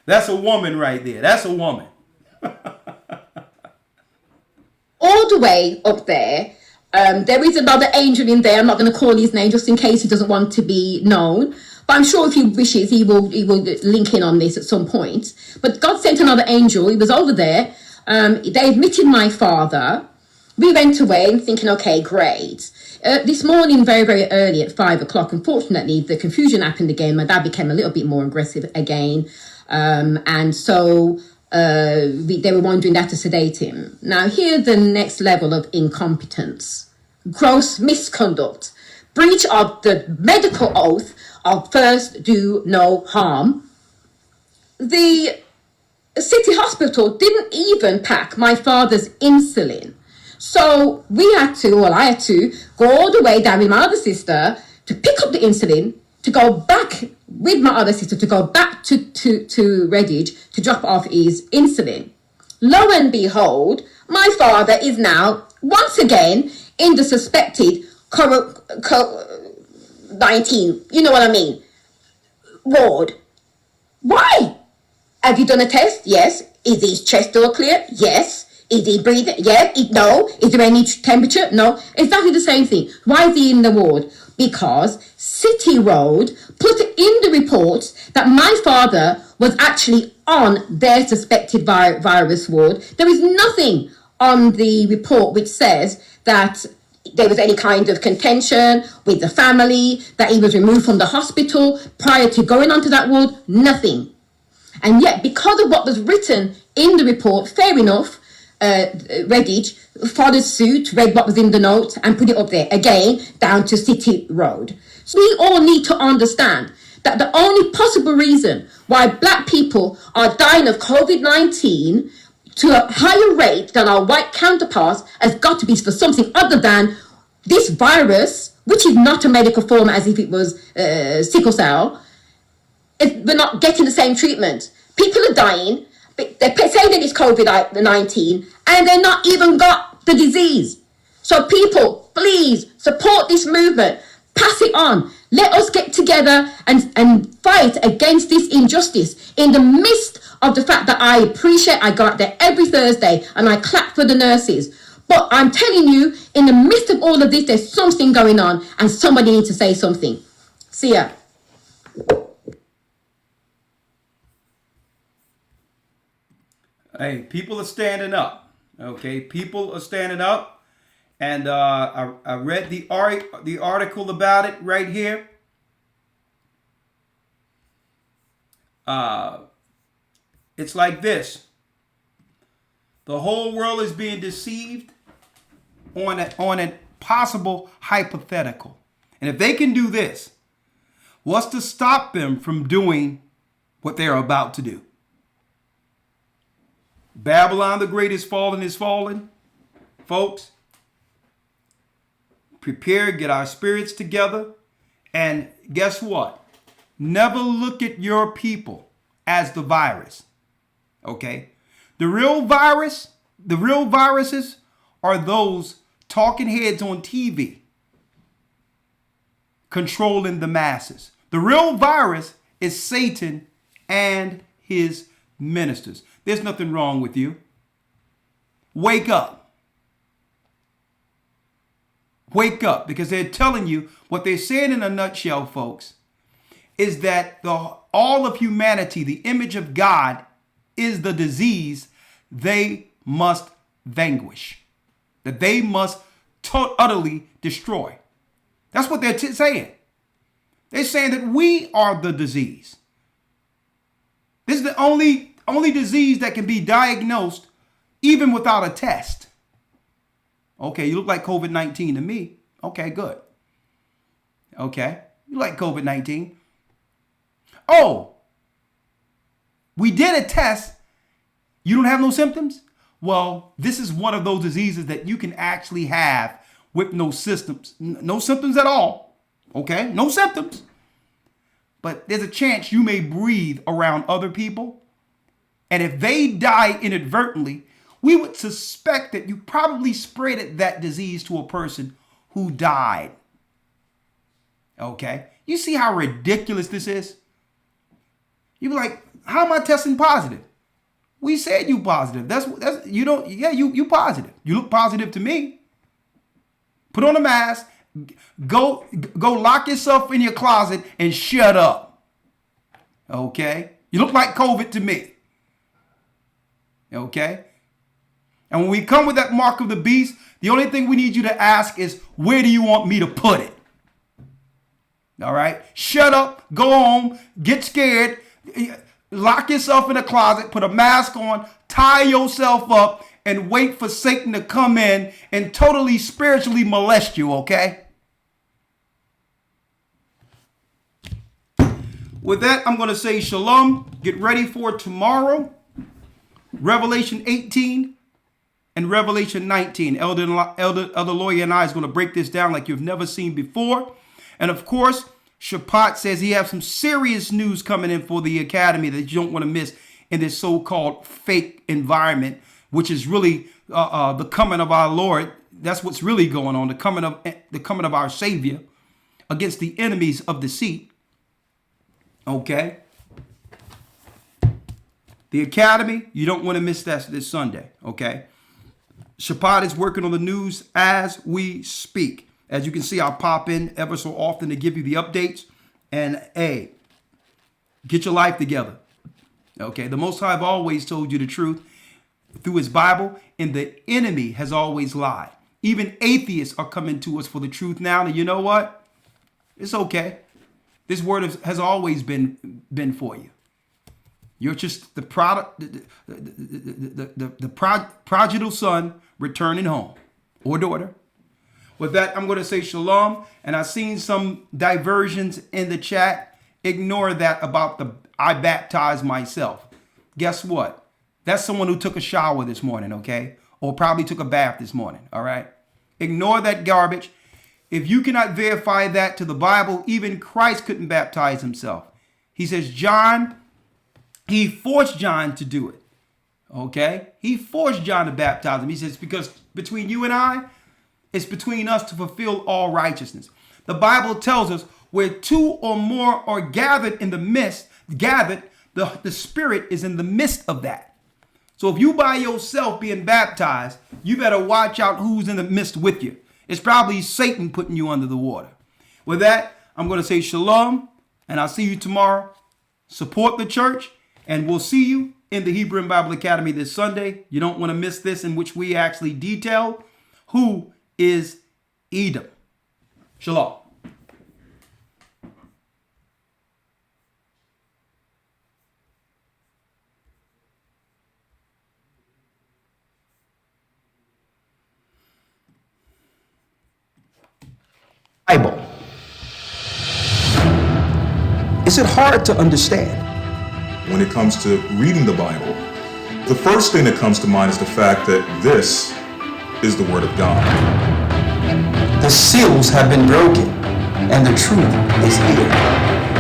That's a woman right there. That's a woman. All the way up there, there is another angel in there. I'm not going to call his name just in case he doesn't want to be known. But I'm sure if he wishes, he will link in on this at some point. But God sent another angel. He was over there. They admitted my father. We went away thinking, okay, great. This morning, very, very early at 5 o'clock, unfortunately, the confusion happened again. My dad became a little bit more aggressive again. And so they were wondering how to sedate him. Now, here's the next level of incompetence. Gross misconduct. Breach of the medical oath of first do no harm. The city hospital didn't even pack my father's insulin. So I had to go all the way down with my other sister to pick up the insulin, to go back with my other sister, to go back to Redditch to drop off his insulin. Lo and behold, my father is now once again in the suspected COVID-19, you know what I mean, ward. Why? Have you done a test? Yes. Is his chest all clear? Yes. Is he breathing? Yeah. No. Is there any temperature? No. Exactly the same thing. Why is he in the ward? Because City Road put in the report that my father was actually on their suspected virus ward. There is nothing on the report which says that there was any kind of contention with the family, that he was removed from the hospital prior to going onto that ward. Nothing. And yet, because of what was written in the report, fair enough, Redditch followed suit, read what was in the note, and put it up there again down to City Road. So we all need to understand that the only possible reason why black people are dying of COVID-19 to a higher rate than our white counterparts has got to be for something other than this virus, which is not a medical form as if it was sickle cell. We're not getting the same treatment. People are dying. They're saying that it's COVID-19 and they're not even got the disease. So people, please support this movement. Pass it on. Let us get together and fight against this injustice in the midst of the fact that I go out there every Thursday and I clap for the nurses. But I'm telling you, in the midst of all of this, there's something going on and somebody needs to say something. See ya. Hey, people are standing up. Okay, people are standing up, and I read the article about it right here. It's like this. The whole world is being deceived on a possible hypothetical. And if they can do this, what's to stop them from doing what they're about to do? Babylon the Great is fallen, folks. Prepare, get our spirits together. And guess what? Never look at your people as the virus. Okay? The real viruses are those talking heads on TV controlling the masses. The real virus is Satan and his ministers. There's nothing wrong with you. Wake up. Wake up, because they're telling you what they're saying in a nutshell, folks, is that all of humanity, the image of God, is the disease they must vanquish, that they must utterly destroy. That's what they're saying. They're saying that we are the disease. This is the only disease that can be diagnosed even without a test. Okay, you look like COVID-19 to me. Okay, good. Okay, you like COVID-19. Oh, we did a test. You don't have no symptoms? Well, this is one of those diseases that you can actually have with no symptoms. No symptoms at all. Okay, no symptoms. But there's a chance you may breathe around other people. And if they die inadvertently, we would suspect that you probably spread that disease to a person who died. Okay? You see how ridiculous this is? You be like, how am I testing positive? We said you positive. That's you don't. Yeah, you positive. You look positive to me. Put on a mask. Go lock yourself in your closet and shut up. Okay? You look like COVID to me. Okay? And when we come with that mark of the beast, the only thing we need you to ask is, where do you want me to put it? All right? Shut up. Go home. Get scared. Lock yourself in a closet. Put a mask on. Tie yourself up. And wait for Satan to come in and totally spiritually molest you, okay? With that, I'm going to say shalom. Get ready for tomorrow. Revelation 18 and Revelation 19. Elder Lawya and I is going to break this down like you've never seen before. And of course, Shapat says he has some serious news coming in for the academy that you don't want to miss in this so-called fake environment, which is really the coming of our Lord. That's what's really going on, the coming of our Savior against the enemies of deceit. Okay? The academy, you don't want to miss that this Sunday. Okay? Shapat is working on the news as we speak. As you can see, I'll pop in ever so often to give you the updates. And hey, get your life together. Okay? The Most High have always told you the truth through his Bible, and the enemy has always lied. Even atheists are coming to us for the truth now. And you know what? It's okay. This word has always been for you. You're just the product, the prodigal son returning home, or daughter. With that, I'm going to say shalom. And I've seen some diversions in the chat. Ignore that about I baptized myself. Guess what? That's someone who took a shower this morning, okay? Or probably took a bath this morning, all right? Ignore that garbage. If you cannot verify that to the Bible, even Christ couldn't baptize himself. He says, he forced John to do it, okay? He forced John to baptize him. He says, because between you and I, it's between us to fulfill all righteousness. The Bible tells us where two or more are gathered in the midst, the Spirit is in the midst of that. So if you by yourself being baptized, you better watch out who's in the midst with you. It's probably Satan putting you under the water. With that, I'm going to say shalom, and I'll see you tomorrow. Support the church, and we'll see you in the Hebrew and Bible Academy this Sunday. You don't want to miss this, in which we actually detail who is Edom. Shalom. Bible. Is it hard to understand? When it comes to reading the Bible, the first thing that comes to mind is the fact that this is the Word of God. The seals have been broken, and the truth is here.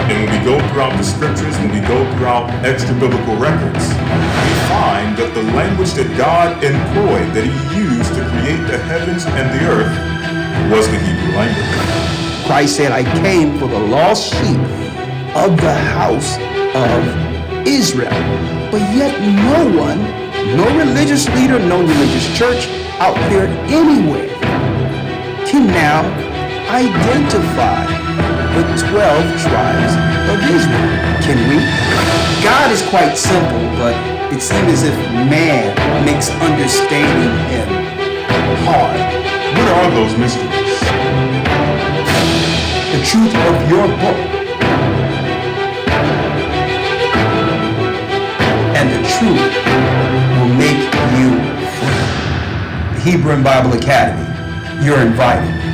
And when we go throughout the scriptures, when we go throughout extra biblical records, we find that the language that God employed, that He used to create the heavens and the earth, was the Hebrew language. Christ said, I came for the lost sheep of the house of Israel. But yet no one, no religious leader, no religious church out there anywhere can now identify the 12 tribes of Israel. Can we? God is quite simple, but it seems as if man makes understanding Him hard. What are those mysteries? The truth of your book and the truth will make you free. The Hebrew and Bible Academy, you're invited.